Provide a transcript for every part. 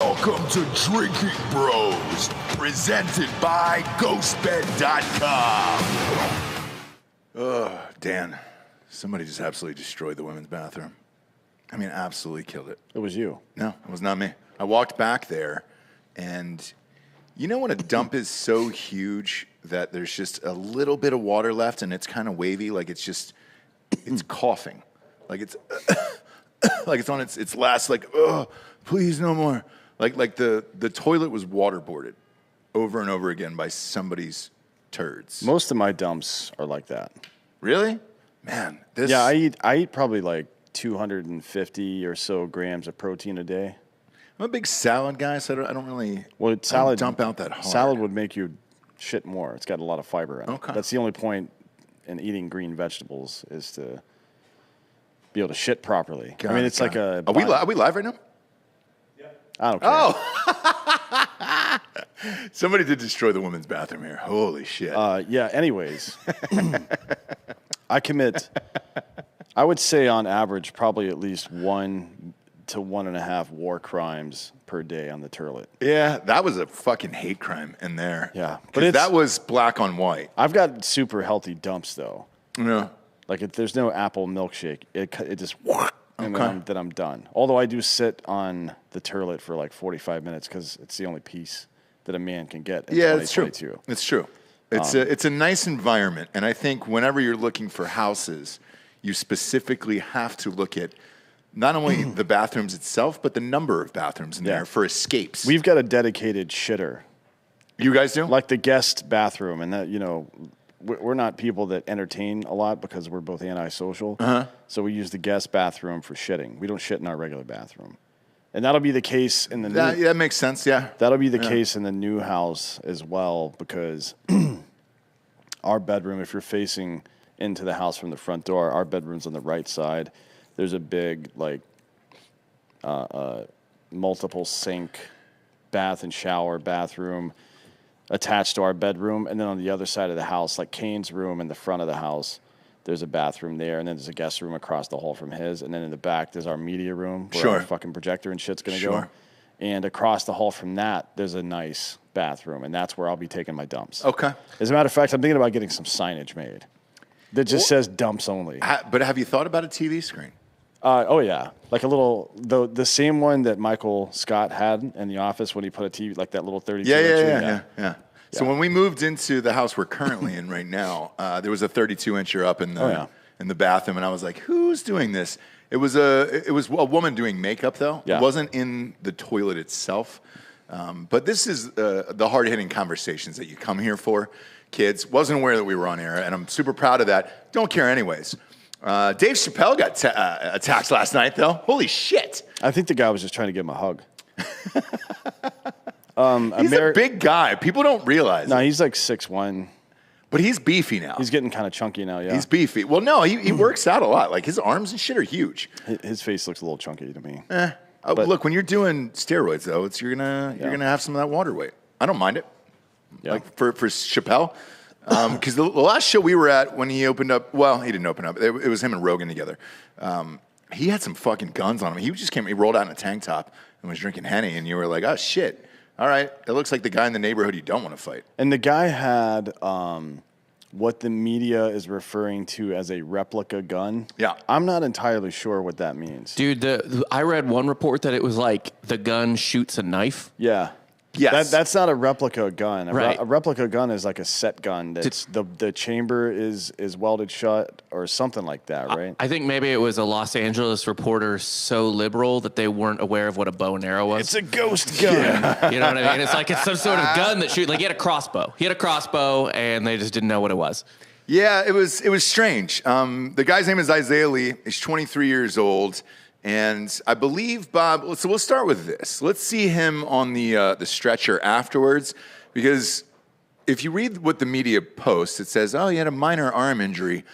Welcome to Drinking Bros, presented by GhostBed.com. Oh, Dan, somebody just absolutely destroyed the women's bathroom. I mean, absolutely killed it. It was you. No, it was not me. I walked back there, and you know when a dump is so huge that there's just a little bit of water left and it's kind of wavy, like it's coughing. Like it's like it's on its last, like, oh, please no more. Like the toilet was waterboarded over and over again by somebody's turds. Most of my dumps are like that. Really? Man, this... Yeah, I eat probably like 250 or so grams of protein a day. I'm a big salad guy, so I don't really salad, dump out that hard. Salad would make you shit more. It's got a lot of fiber in it. Okay. That's the only point in eating green vegetables is to be able to shit properly. I mean, it's like a... Are we live right now? Yeah. I don't care. Oh! Somebody did destroy the women's bathroom here. Holy shit. Yeah, anyways. I would say on average probably at least 1 to 1.5 war crimes per day on the toilet. Yeah, that was a fucking hate crime in there. Yeah. But that was black on white. I've got super healthy dumps, though. Yeah. Like, if there's no apple milkshake, it just... And then I'm done. Although I do sit on the toilet for like 45 minutes because it's the only piece that a man can get in 2022. It's true. It's a nice environment. And I think whenever you're looking for houses, you specifically have to look at not only the bathrooms itself, but the number of bathrooms in there for escapes. We've got a dedicated shitter. You guys do? Like the guest bathroom. And that, you know, we're not people that entertain a lot because we're both antisocial. Uh-huh. So we use the guest bathroom for shitting. We don't shit in our regular bathroom. And that'll be the case in the new... That makes sense, yeah. That'll be the case in the new house as well because our bedroom, if you're facing into the house from the front door, our bedroom's on the right side. There's a big, like, multiple sink, bath and shower bathroom attached to our bedroom. And then on the other side of the house, like Kane's room in the front of the house, there's a bathroom there. And then there's a guest room across the hall from his. And then in the back, there's our media room where our fucking projector and shit's going to go. And across the hall from that, there's a nice bathroom. And that's where I'll be taking my dumps. Okay. As a matter of fact, I'm thinking about getting some signage made that just says dumps only. But have you thought about a TV screen? Oh, yeah. Like a little, the same one that Michael Scott had in the office when he put a TV, like that little 32-inch. Yeah. So when we moved into the house we're currently in right now, there was a 32-incher up in the bathroom, and I was like, "Who's doing this?" It was a woman doing makeup, though. Yeah. It wasn't in the toilet itself. But this is the hard-hitting conversations that you come here for, kids. Wasn't aware that we were on air, and I'm super proud of that. Don't care anyways. Dave Chappelle got attacked last night, though. Holy shit! I think the guy was just trying to give him a hug. He's a big guy. People don't realize. No, he's like 6'1". But he's beefy now. He's getting kind of chunky now, yeah. He's beefy. Well, no, he works out a lot. Like, his arms and shit are huge. His face looks a little chunky to me. Look, when you're doing steroids, though, you're gonna have some of that water weight. I don't mind it. Yeah. Like, for Chappelle. Because the last show we were at when he opened up, well, he didn't open up. It was him and Rogan together. He had some fucking guns on him. He rolled out in a tank top and was drinking Henny, and you were like, oh, shit. All right, it looks like the guy in the neighborhood you don't want to fight. And the guy had what the media is referring to as a replica gun. Yeah. I'm not entirely sure what that means. Dude, I read one report that it was like the gun shoots a knife. Yeah. Yes. That's not a replica gun. Right. A replica gun is like a set gun. That's the chamber is welded shut or something like that, right? I think maybe it was a Los Angeles reporter so liberal that they weren't aware of what a bow and arrow was. It's a ghost gun. Yeah. You know what I mean? It's like it's some sort of gun that shoots. Like he had a crossbow. He had a crossbow, and they just didn't know what it was. Yeah, it was strange. The guy's name is Isaiah Lee. He's 23 years old. And I believe, Bob, so we'll start with this. Let's see him on the stretcher afterwards, because if you read what the media posts, it says, oh, he had a minor arm injury.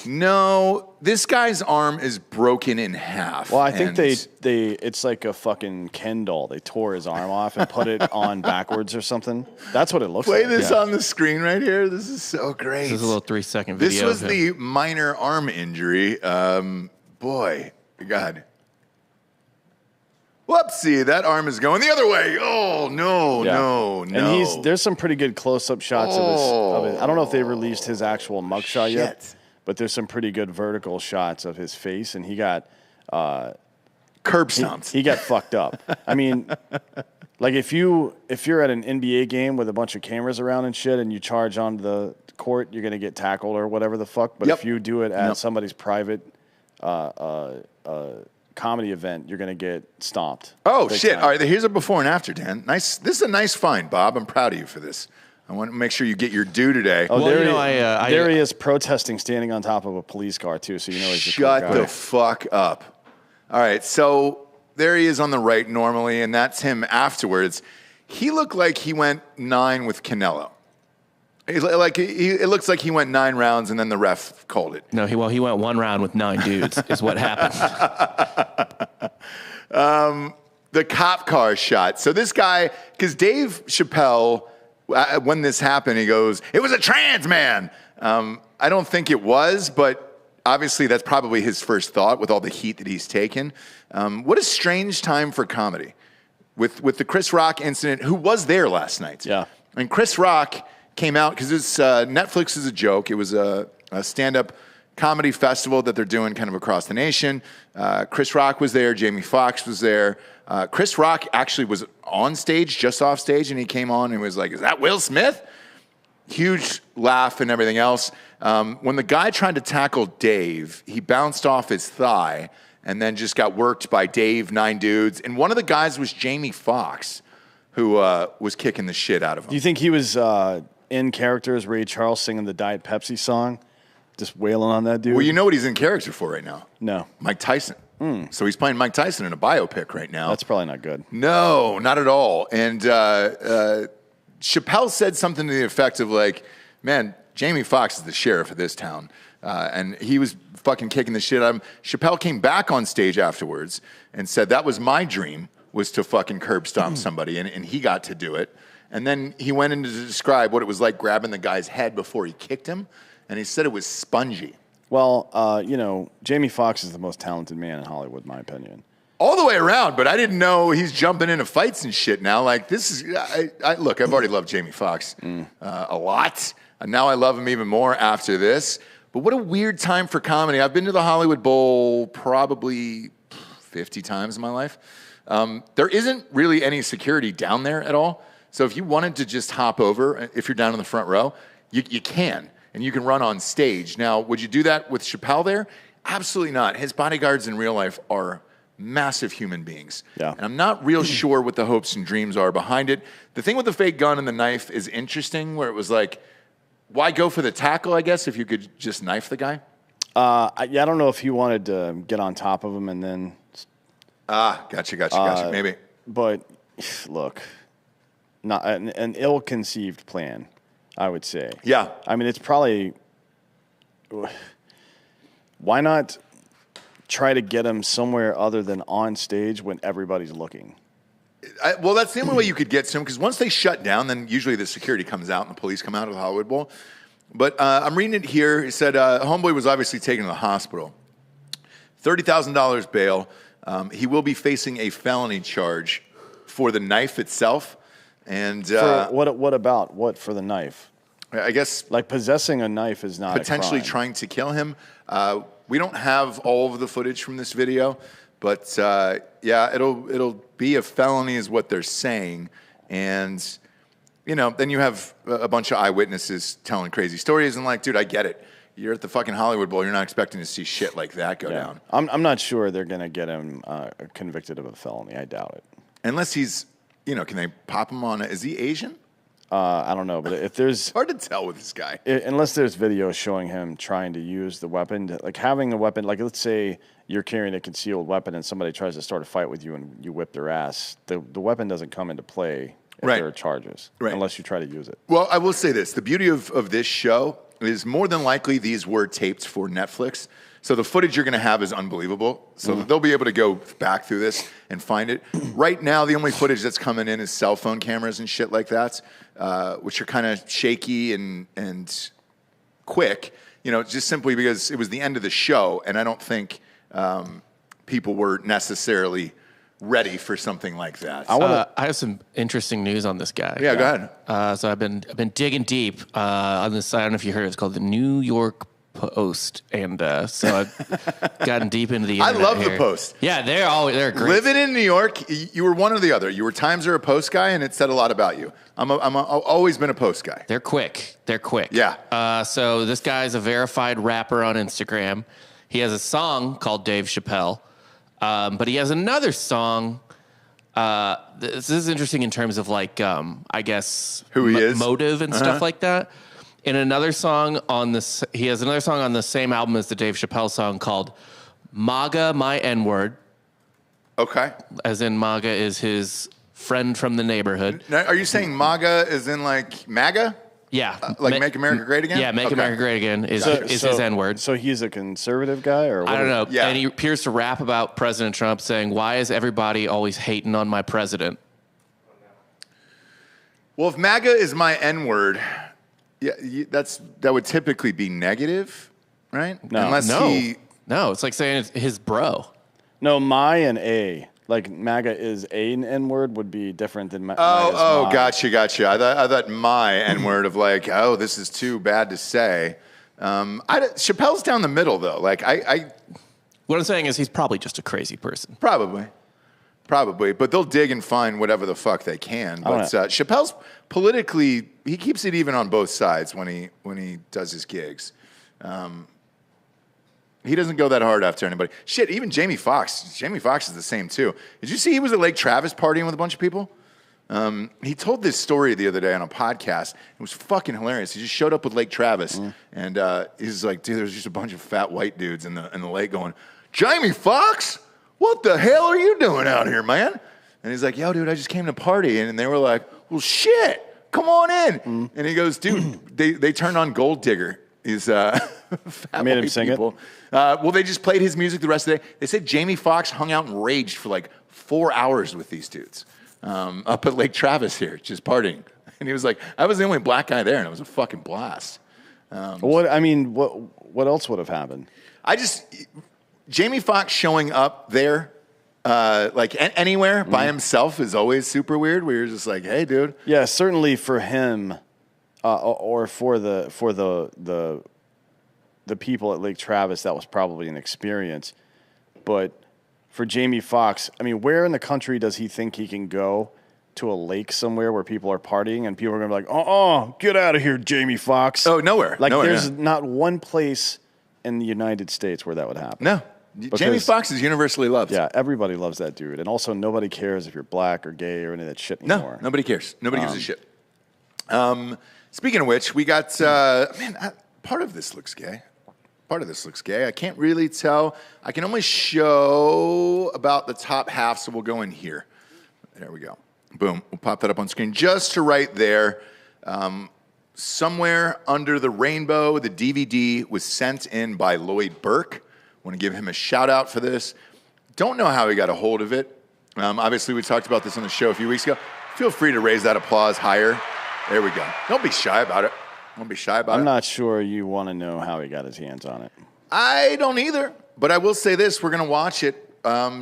No, this guy's arm is broken in half. Well, I think it's like a fucking Ken doll. They tore his arm off and put it on backwards or something. That's what it looks like. Play this on the screen right here. This is so great. This is a little 3-second video. This was the minor arm injury. Boy, God. Whoopsie, that arm is going the other way. Oh, no. And there's some pretty good close-up shots of his. I don't know if they released his actual mugshot yet, but there's some pretty good vertical shots of his face, and he got curb stomps. He got fucked up. I mean, like if you're at an NBA game with a bunch of cameras around and shit, and you charge onto the court, you're gonna get tackled or whatever the fuck. But if you do it at somebody's private comedy event, you're going to get stomped. Oh, shit. Time. All right, here's a before and after, Dan. Nice. This is a nice find, Bob. I'm proud of you for this. I want to make sure you get your due today. Oh, well, there he is protesting, standing on top of a police car, too, so you know he's a cool guy. Shut the fuck up. All right, so there he is on the right normally, and that's him afterwards. He looked like he went 9 with Canelo. It looks like he went 9 rounds and then the ref called it. No, he went 1 round with 9 dudes is what happened. The cop car shot. So this guy, because Dave Chappelle, when this happened, he goes, "It was a trans man." I don't think it was, but obviously that's probably his first thought with all the heat that he's taken. What a strange time for comedy. With the Chris Rock incident, who was there last night. Yeah. And Chris Rock came out because Netflix is a joke. It was a stand-up comedy festival that they're doing kind of across the nation. Chris Rock was there. Jamie Foxx was there. Chris Rock actually was on stage, just off stage, and he came on and was like, "Is that Will Smith?" Huge laugh and everything else. When the guy tried to tackle Dave, he bounced off his thigh and then just got worked by Dave, 9 dudes. And one of the guys was Jamie Foxx, who was kicking the shit out of him. Do you think he was in character as Ray Charles singing the Diet Pepsi song, just wailing on that dude? Well, you know what he's in character for right now? No. Mike Tyson. So he's playing Mike Tyson in a biopic right now. That's probably not good. No, not at all. And Chappelle said something to the effect of like, "Man, Jamie Foxx is the sheriff of this town." And he was fucking kicking the shit out of him. Chappelle came back on stage afterwards and said, "That was my dream, was to fucking curb stomp somebody." And he got to do it. And then he went in to describe what it was like grabbing the guy's head before he kicked him. And he said it was spongy. Well, Jamie Foxx is the most talented man in Hollywood, in my opinion. All the way around, but I didn't know he's jumping into fights and shit now. Like, this is... Look, I've already loved Jamie Foxx a lot. And now I love him even more after this. But what a weird time for comedy. I've been to the Hollywood Bowl probably 50 times in my life. There isn't really any security down there at all. So if you wanted to just hop over, if you're down in the front row, you can. And you can run on stage. Now, would you do that with Chappelle there? Absolutely not. His bodyguards in real life are massive human beings. Yeah. And I'm not real sure what the hopes and dreams are behind it. The thing with the fake gun and the knife is interesting, where it was like, why go for the tackle, I guess, if you could just knife the guy? I don't know if he wanted to get on top of him and then... Gotcha. Maybe. But, look, not an ill-conceived plan, I would say. Yeah. I mean, it's probably... Why not try to get him somewhere other than on stage when everybody's looking? Well, that's the only way you could get to him, because once they shut down, then usually the security comes out and the police come out of the Hollywood Bowl. But I'm reading it here. He said homeboy was obviously taken to the hospital. $30,000 bail. He will be facing a felony charge for the knife itself. And what for the knife? I guess like possessing a knife is not potentially a crime. Trying to kill him. We don't have all of the footage from this video, but yeah, it'll be a felony is what they're saying. And then you have a bunch of eyewitnesses telling crazy stories, and like, dude, I get it. You're at the fucking Hollywood Bowl. You're not expecting to see shit like that go down. I'm not sure they're gonna get him convicted of a felony. I doubt it. Unless he's, can they pop him on? Is he Asian? I don't know, but if there's... hard to tell with this guy. Unless there's video showing him trying to use the weapon, like having the weapon, like let's say you're carrying a concealed weapon and somebody tries to start a fight with you and you whip their ass, the weapon doesn't come into play if there are charges, unless you try to use it. Well, I will say this. The beauty of this show is more than likely these were taped for Netflix. So the footage you're going to have is unbelievable. So they'll be able to go back through this and find it. Right now, the only footage that's coming in is cell phone cameras and shit like that, which are kind of shaky and quick, just simply because it was the end of the show. And I don't think people were necessarily ready for something like that. I have some interesting news on this guy. Yeah, go ahead. So I've been digging deep on this site. I don't know if you heard it. It's called the New York Post, and so I've gotten deep into the internet. I love here. the Post. Yeah, they're great. Living in New York, you were one or the other. You were Times or a Post guy, and it said a lot about you. I've always been a Post guy. They're quick. Yeah. So this guy's a verified rapper on Instagram. He has a song called Dave Chappelle, but he has another song. This is interesting in terms of like, I guess, who he is, motive and stuff like that. In another song on this, he has another song on the same album as the Dave Chappelle song called "MAGA My N-Word." Okay. As in MAGA is his friend from the neighborhood. Now, are you saying MAGA is in like MAGA? Yeah. Make America Great Again? Yeah, Make America Great Again is his N-word. So he's a conservative guy? Or what? I don't know. Yeah. And he appears to rap about President Trump saying, "Why is everybody always hating on my president?" Well, if MAGA is my N-word, yeah, that would typically be negative, right? No. No, it's like saying it's his bro. No, my and a. Like MAGA is an N-word would be different than gotcha. I thought my N-word of like, this is too bad to say. Chappelle's down the middle though. Like what I'm saying is he's probably just a crazy person. Probably, but they'll dig and find whatever the fuck they can. But Chappelle's politically, he keeps it even on both sides when he does his gigs. He doesn't go that hard after anybody. Shit, even Jamie Foxx. Jamie Foxx is the same too. Did you see he was at Lake Travis partying with a bunch of people? He told this story the other day on a podcast. It was fucking hilarious. He just showed up with Lake Travis, and he's like, dude, there's just a bunch of fat white dudes in the lake going, Jamie Foxx? What the hell are you doing out here, man? And he's like, yo, dude, I just came to party. And they were like, well, shit, come on in. And he goes, dude, they turned on Gold Digger. He's fat made him sing people. Well, they just played his music the rest of the day. They said Jamie Foxx hung out and raged for like 4 hours with these dudes up at Lake Travis here, just partying. And he was like, I was the only black guy there, and it was a fucking blast. What else would have happened? Jamie Foxx showing up there, anywhere by himself is always super weird. Where you're just like, hey, dude. Yeah, certainly for him, or for the people at Lake Travis, that was probably an experience. But for Jamie Foxx, I mean, where in the country does he think he can go to a lake somewhere where people are partying and people are going to be like, get out of here, Jamie Foxx? Oh, nowhere. There's not one place in the United States where that would happen. No. Jamie Foxx is universally loved. Yeah, everybody loves that dude. And also, nobody cares if you're black or gay or any of that shit anymore. No, nobody cares. Nobody gives a shit. Speaking of which, we got, part of this looks gay. I can't really tell. I can only show about the top half, so we'll go in here. There we go. Boom. We'll pop that up on screen just to right there. Somewhere under the rainbow, the DVD was sent in by Lloyd Burke. Want to give him a shout out for this. Don't know how he got a hold of it. Obviously, we talked about this on the show a few weeks ago. Feel free to raise that applause higher. There we go. Don't be shy about it. I'm not sure you want to know how he got his hands on it. I don't either, but I will say this. We're going to watch it.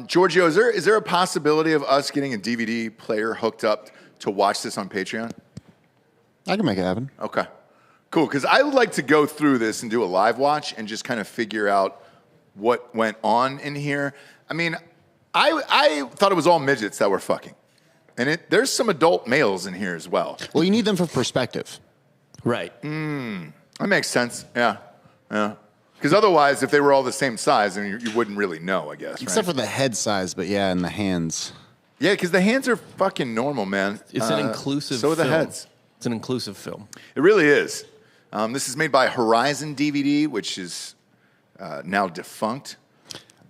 Giorgio, is there a possibility of us getting a DVD player hooked up to watch this on Patreon? I can make it happen. Okay. Cool, because I would like to go through this and do a live watch and just kind of figure out what went on in here. I mean, I thought it was all midgets that were fucking. And there's some adult males in here as well. Well, you need them for perspective. Right. That makes sense. Yeah. Because otherwise, if they were all the same size, then you wouldn't really know, I guess. Except for the head size, but yeah, and the hands. Yeah, because the hands are fucking normal, man. It's an inclusive film. So are the heads. It's an inclusive film. It really is. This is made by Horizon DVD, which is now defunct.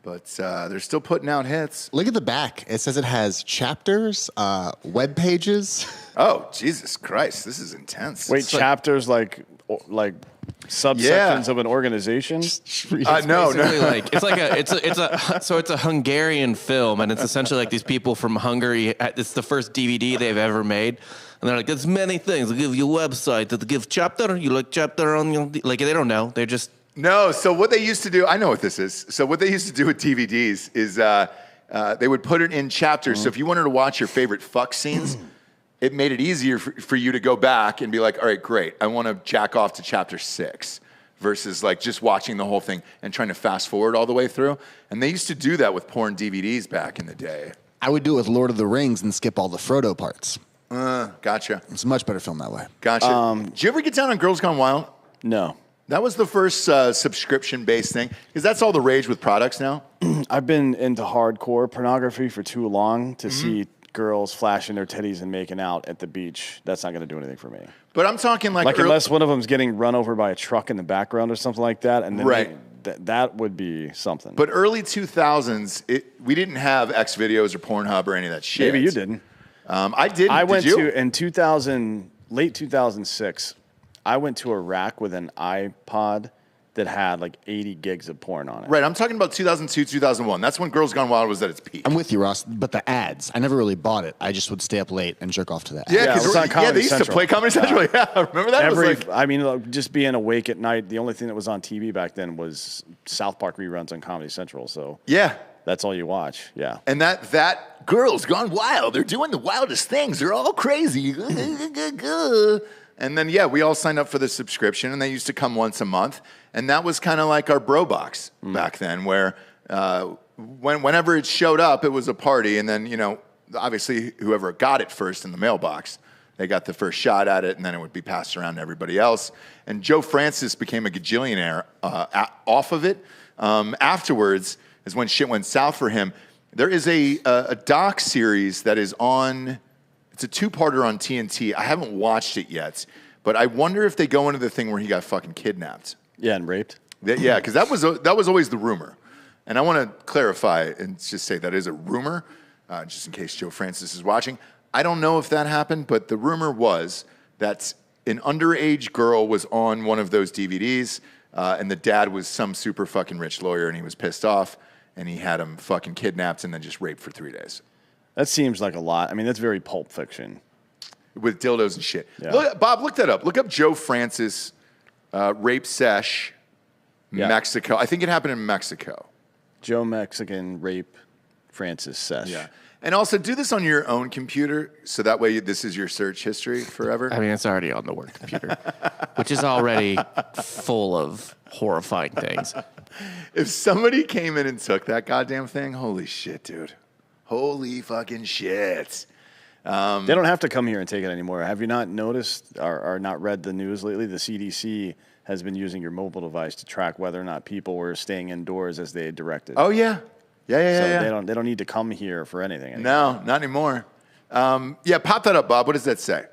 But they're still putting out hits. Look at the back. It says it has chapters, web pages. Oh, Jesus Christ. This is intense. Wait, chapters like subsections of an organization? No. It's a Hungarian film, and it's essentially like these people from Hungary. It's the first DVD they've ever made. And they're like, there's many things. They'll give you a website that they give chapter. You like chapter on your... Like, they don't know. They're just... No, so what they used to do, I know what this is. So what they used to do with DVDs is they would put it in chapters. So if you wanted to watch your favorite fuck scenes, it made it easier for you to go back and be like, all right, great. I want to jack off to chapter 6 versus like just watching the whole thing and trying to fast forward all the way through. And they used to do that with porn DVDs back in the day. I would do it with Lord of the Rings and skip all the Frodo parts. Gotcha. It's a much better film that way. Gotcha. Did you ever get down on Girls Gone Wild? No. That was the first subscription-based thing, because that's all the rage with products now. I've been into hardcore pornography for too long to see girls flashing their titties and making out at the beach. That's not going to do anything for me. But I'm talking like unless one of them's getting run over by a truck in the background or something like that, and then that would be something. But early 2000s, we didn't have X videos or Pornhub or any of that shit. Maybe you didn't. I didn't. I went Did you? to in 2000, late 2006. I went to Iraq with an iPod that had like 80 gigs of porn on it. Right, I'm talking about 2002, 2001. That's when Girls Gone Wild was at its peak. I'm with you, Ross, but the ads, I never really bought it. I just would stay up late and jerk off to that. Yeah, because they used to play Comedy Central. Yeah, remember that? I mean, just being awake at night, the only thing that was on TV back then was South Park reruns on Comedy Central. So yeah, that's all you watch. Yeah, and that Girls Gone Wild, they're doing the wildest things. They're all crazy. And then, we all signed up for the subscription, and they used to come once a month. And that was kind of like our bro box back then, where whenever it showed up, it was a party. And then, obviously, whoever got it first in the mailbox, they got the first shot at it, and then it would be passed around to everybody else. And Joe Francis became a gajillionaire off of it. Afterwards is when shit went south for him. There is a doc series that is on... It's a 2-parter on TNT. I haven't watched it yet, but I wonder if they go into the thing where he got fucking kidnapped. Yeah, and raped. Yeah, because that was always the rumor. And I want to clarify and just say that is a rumor, just in case Joe Francis is watching. I don't know if that happened, but the rumor was that an underage girl was on one of those DVDs, and the dad was some super fucking rich lawyer, and he was pissed off, and he had him fucking kidnapped and then just raped for 3 days. That seems like a lot. I mean, that's very Pulp Fiction. With dildos and shit. Yeah. Bob, look that up. Look up Joe Francis rape sesh, Mexico. I think it happened in Mexico. Joe Mexican rape Francis sesh. Yeah. And also do this on your own computer, so that way this is your search history forever. I mean, it's already on the work computer, which is already full of horrifying things. If somebody came in and took that goddamn thing, holy shit, dude. Holy fucking shit. They don't have to come here and take it anymore. Have you not noticed or not read the news lately? The CDC has been using your mobile device to track whether or not people were staying indoors as they had directed. Oh, yeah. Yeah. They don't need to come here for anything anymore. No, not anymore. Pop that up, Bob. What does that say?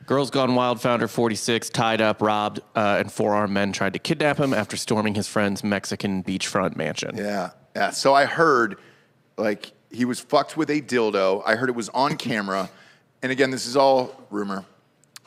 Girls Gone Wild founder 46 tied up, robbed, and 4 armed men tried to kidnap him after storming his friend's Mexican beachfront mansion. Yeah. So I heard, he was fucked with a dildo. I heard it was on camera. And again, this is all rumor.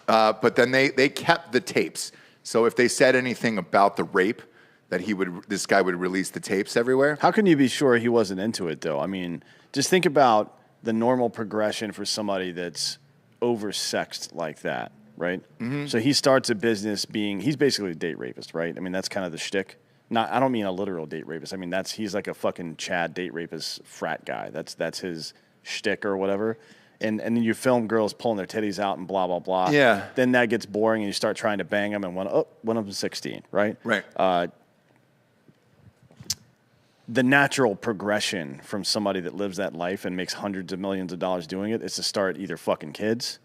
But then they kept the tapes. So if they said anything about the rape, that this guy would release the tapes everywhere. How can you be sure he wasn't into it, though? I mean, just think about the normal progression for somebody that's oversexed like that, right? Mm-hmm. So he starts a business he's basically a date rapist, right? I mean, that's kind of the shtick. I don't mean a literal date rapist. I mean, he's like a fucking Chad date rapist frat guy. That's his shtick or whatever. And then you film girls pulling their titties out and blah, blah, blah. Yeah. Then that gets boring and you start trying to bang them and one of them's 16, right? Right. The natural progression from somebody that lives that life and makes hundreds of millions of dollars doing it is to start either fucking kids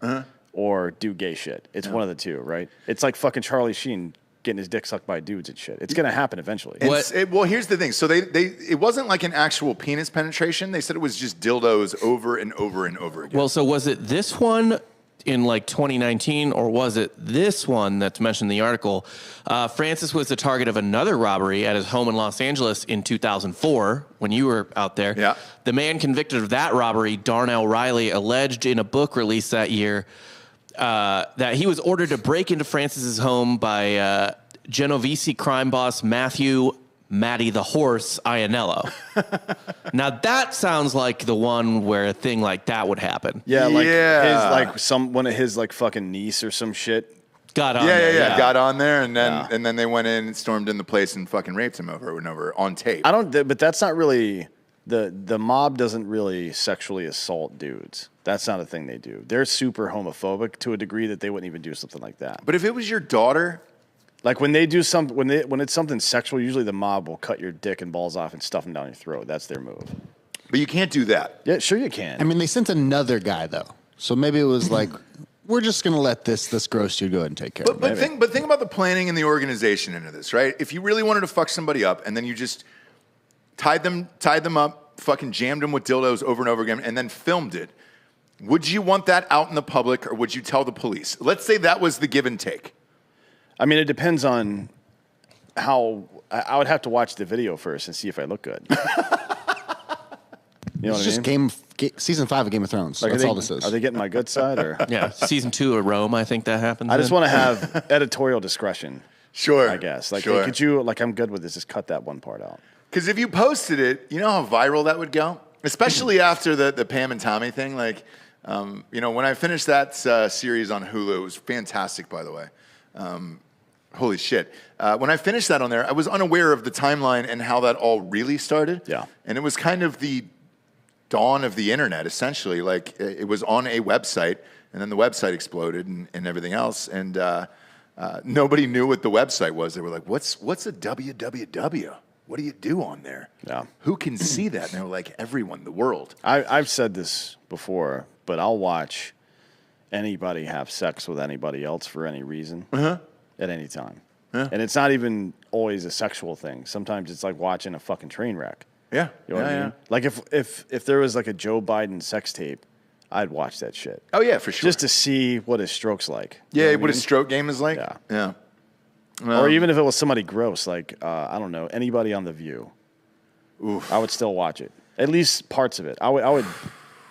or do gay shit. It's one of the two, right? It's like fucking Charlie Sheen getting his dick sucked by dudes and shit. It's going to happen eventually. Well, here's the thing. So it wasn't like an actual penis penetration. They said it was just dildos over and over and over again. Well, so was it this one in 2019, or was it this one that's mentioned in the article? Francis was the target of another robbery at his home in Los Angeles in 2004 when you were out there. Yeah. The man convicted of that robbery, Darnell Riley, alleged in a book released that year that he was ordered to break into Francis's home by Genovese crime boss Matty the Horse Iannello. Now that sounds like the one where a thing like that would happen. Yeah, one of his fucking niece or some shit got on. Got on there, and then they went in and stormed in the place and fucking raped him over and over on tape. But that's not really the mob doesn't really sexually assault dudes. That's not a thing they do. They're super homophobic to a degree that they wouldn't even do something like that. But if it was your daughter, like when they do something, when it's something sexual, usually the mob will cut your dick and balls off and stuff them down your throat. That's their move. But you can't do that. Yeah, sure you can. I mean, they sent another guy though, so maybe it was like, we're just gonna let this gross dude go ahead and take care of it. But think about the planning and the organization into this, right? If you really wanted to fuck somebody up, and then you just tied them up, fucking jammed them with dildos over and over again, and then filmed it. Would you want that out in the public, or would you tell the police? Let's say that was the give and take. I mean, it depends on how. I would have to watch the video first and see if I look good. You know it's what I mean? Season 5 of Game of Thrones. Like, that's all this is. Are they getting my good side, or Yeah, season 2 of Rome. I think that happens. I just want to have editorial discretion. Sure, I guess. Like, sure. hey, could you? Like, I'm good with this. Just cut that one part out. Because if you posted it, you know how viral that would go? Especially after the Pam and Tommy thing. Like, when I finished that series on Hulu, it was fantastic, by the way. Holy shit. When I finished that on there, I was unaware of the timeline and how that all really started. Yeah. And it was kind of the dawn of the internet, essentially. Like, it was on a website, and then the website exploded and everything else. And nobody knew what the website was. They were like, what's a www? What do you do on there? Yeah. Who can see that? And they were like, everyone, the world. I've said this before, but I'll watch anybody have sex with anybody else for any reason at any time. Yeah. And it's not even always a sexual thing. Sometimes it's like watching a fucking train wreck. Yeah. You know what I mean? Like if there was like a Joe Biden sex tape, I'd watch that shit. Oh, yeah, for sure. Just to see what his stroke's like. Yeah, what his stroke game is like? Yeah. Or even if it was somebody gross, like, I don't know, anybody on The View. Oof. I would still watch it. At least parts of it. I would.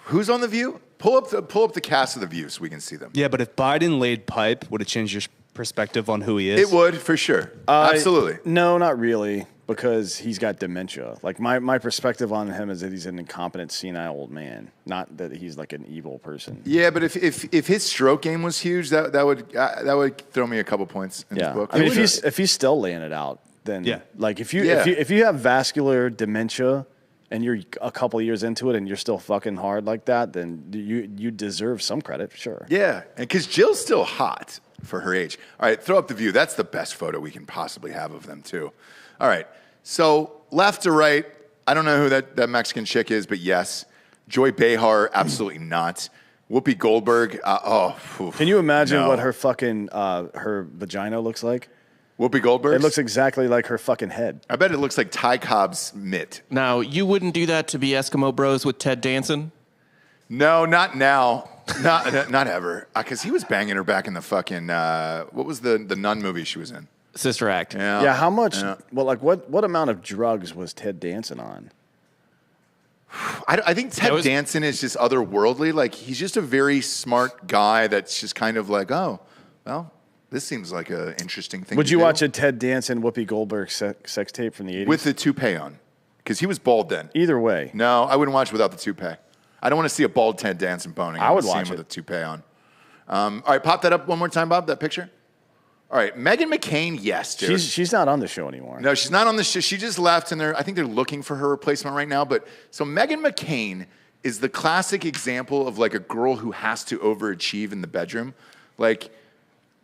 Who's on The View? Pull up the cast of The View so we can see them. Yeah, but if Biden laid pipe, would it change your perspective on who he is? It would, for sure. Absolutely. No, not really, because he's got dementia. Like, my perspective on him is that he's an incompetent, senile old man, not that he's like an evil person. Yeah, but if his stroke game was huge, that would throw me a couple points in his book. I mean, if he's still laying it out, then like if you have vascular dementia and you're a couple of years into it and you're still fucking hard like that, then you deserve some credit, sure. Yeah, because Jill's still hot for her age. All right, throw up The View. That's the best photo we can possibly have of them, too. All right, so left to right, I don't know who that Mexican chick is, but yes. Joy Behar, absolutely not. Whoopi Goldberg, Can you imagine what her fucking, her vagina looks like? Whoopi Goldberg? It looks exactly like her fucking head. I bet it looks like Ty Cobb's mitt. Now, you wouldn't do that to be Eskimo Bros with Ted Danson? No, not now. Not ever. Because he was banging her back in the fucking, what was the nun movie she was in? Sister Act. Yeah, how much, well, like what amount of drugs was Ted Danson on? I think Ted Danson is just otherworldly. Like, he's just a very smart guy that's just kind of like, oh, well, this seems like an interesting thing Would to you do. watch a Ted Danson, Whoopi Goldberg sex tape from the 80s? With the toupee on. Because he was bald then. Either way. No, I wouldn't watch without the toupee. I don't want to see a bald Ted Danson boning. I would see watch him it. with a toupee on. All right, pop that up one more time, Bob, that picture. All right, Meghan McCain, yes, dude. She's not on the show anymore. No, she's not on the show. She just left, and I think they're looking for her replacement right now. But so Meghan McCain is the classic example of like a girl who has to overachieve in the bedroom, like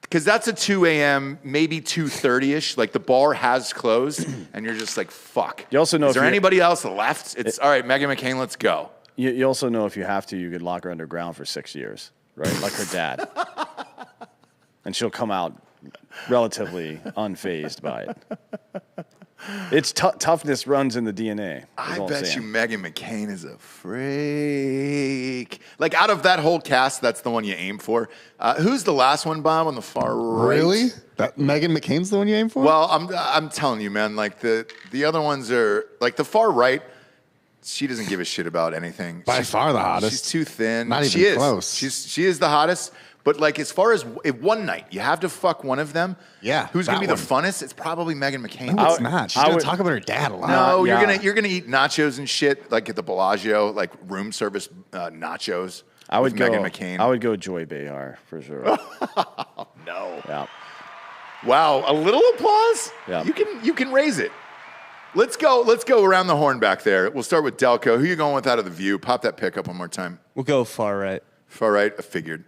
because that's a 2 a.m., maybe 2:30ish. Like the bar has closed, and you're just like, fuck. You also know is there anybody else left? It's all right, Meghan McCain, let's go. You also know if you have to, you could lock her underground for 6 years, right? Like her dad, and she'll come out relatively unfazed by it. It's toughness runs in the DNA. I bet you Meghan McCain is a freak. Like out of that whole cast, that's the one you aim for. Who's the last one, Bob, on the far right? Really? That Meghan McCain's the one you aim for? Well, I'm telling you, man. Like the other ones are like the far right. She doesn't give a shit about anything. By far the hottest. She's too thin. Not even close. She is the hottest. But like as far as if one night you have to fuck one of them, who's gonna be the funnest? It's probably Meghan McCain. No, it's not. She's gonna talk about her dad a lot. No, you're gonna eat nachos and shit like at the Bellagio, like room service nachos. I would go Meghan McCain. I would go Joy Behar for sure. No, no. Yeah. Wow, a little applause? Yeah. You can raise it. Let's go around the horn back there. We'll start with Delco. Who you going with out of the view? Pop that pick up one more time. We'll go far right. Far right, I figured.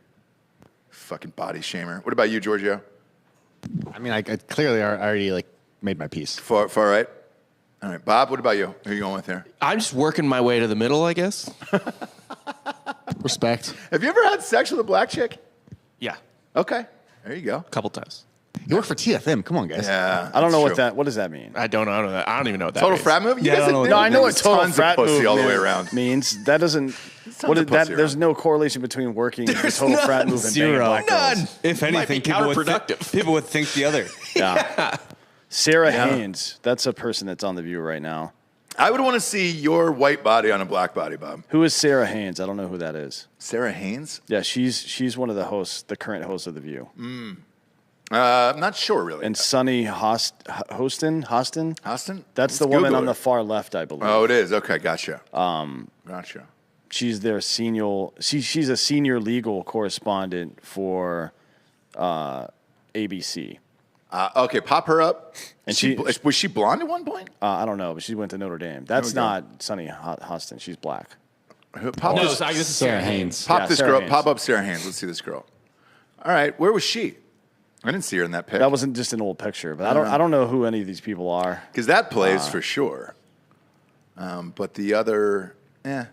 Fucking body shamer. What about you, Giorgio? I mean, I clearly already made my piece. Far right? All right, Bob, what about you? Who are you going with here? I'm just working my way to the middle, I guess. Respect. Have you ever had sex with a black chick? Yeah, Okay, there you go. a couple times. You work for TFM. Come on, guys. Yeah, I don't know that's true. what does that mean? I don't know. I don't even know what that Total means. frat move? You Yeah, I guys don't know admit what No, I know what there's total tons frat of pussy move all the way around. means. That doesn't. Tons of pussy There's around. no correlation between working the total frat move and banging Zero. black girls. None. If Might be anything, counterproductive. people would think the other. Yeah. Sarah Haynes. That's a person that's on the view right now. I would want to see your white body on a black body, Bob. Who is Sarah Haynes? I don't know who that is. Sarah Haynes? Yeah, she's one of the hosts, the current host of the View. I'm not sure, really. And Sunny Hostin? Austin? That's Let's the woman Google on her. the far left, I believe. Oh, it is. Okay, gotcha. Gotcha. She's their senior. She's a senior legal correspondent for ABC. Okay, pop her up. And Was she blonde at one point? I don't know, but she went to Notre Dame. That's we go. not Sunny Hostin. She's black. Pop, No, this, this is Sarah Haynes. pop Yeah, this Sarah girl. Haynes. Pop up Sarah Haynes. Let's see this girl. All right, where was she? I didn't see her in that pic. That wasn't just an old picture, but I don't know who any of these people are. Because that plays for sure. But the other, if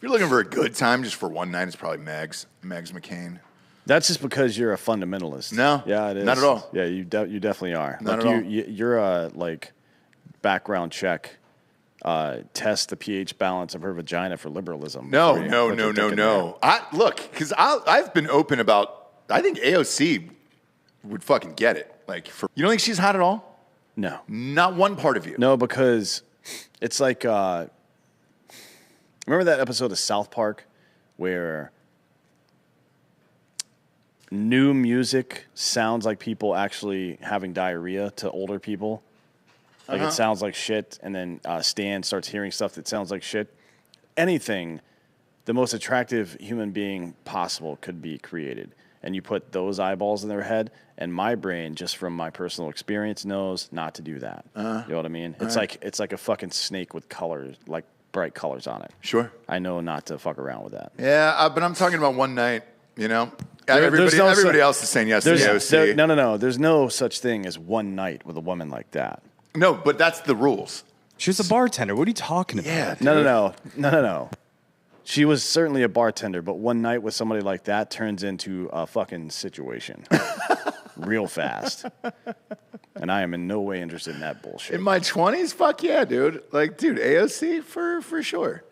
you're looking for a good time just for one night, it's probably Megs McCain. That's just because you're a fundamentalist. No, Yeah, it is. not at all. Yeah, you definitely are. Not Like at all. You're a background check. Test the pH balance of her vagina for liberalism. No. before you put your dick in there. Look, because I've been open about. I think AOC would fucking get it. You don't think she's hot at all? No. Not one part of you. No, because it's like remember that episode of South Park where new music sounds like people actually having diarrhea to older people? Like it sounds like shit, and then Stan starts hearing stuff that sounds like shit. Anything, the most attractive human being possible could be created. And you put those eyeballs in their head, and my brain, just from my personal experience, knows not to do that. You know what I mean? It's like a fucking snake with colors, like bright colors on it. Sure. I know not to fuck around with that. Yeah, but I'm talking about one night. You know, there's no everybody su- else is saying yes to the AOC. No. There's no such thing as one night with a woman like that. No, but that's the rules. She was a bartender. What are you talking about? Yeah. No. She was certainly a bartender, but one night with somebody like that turns into a fucking situation real fast. And I am in no way interested in that bullshit. In my 20s, fuck yeah, dude. AOC for sure.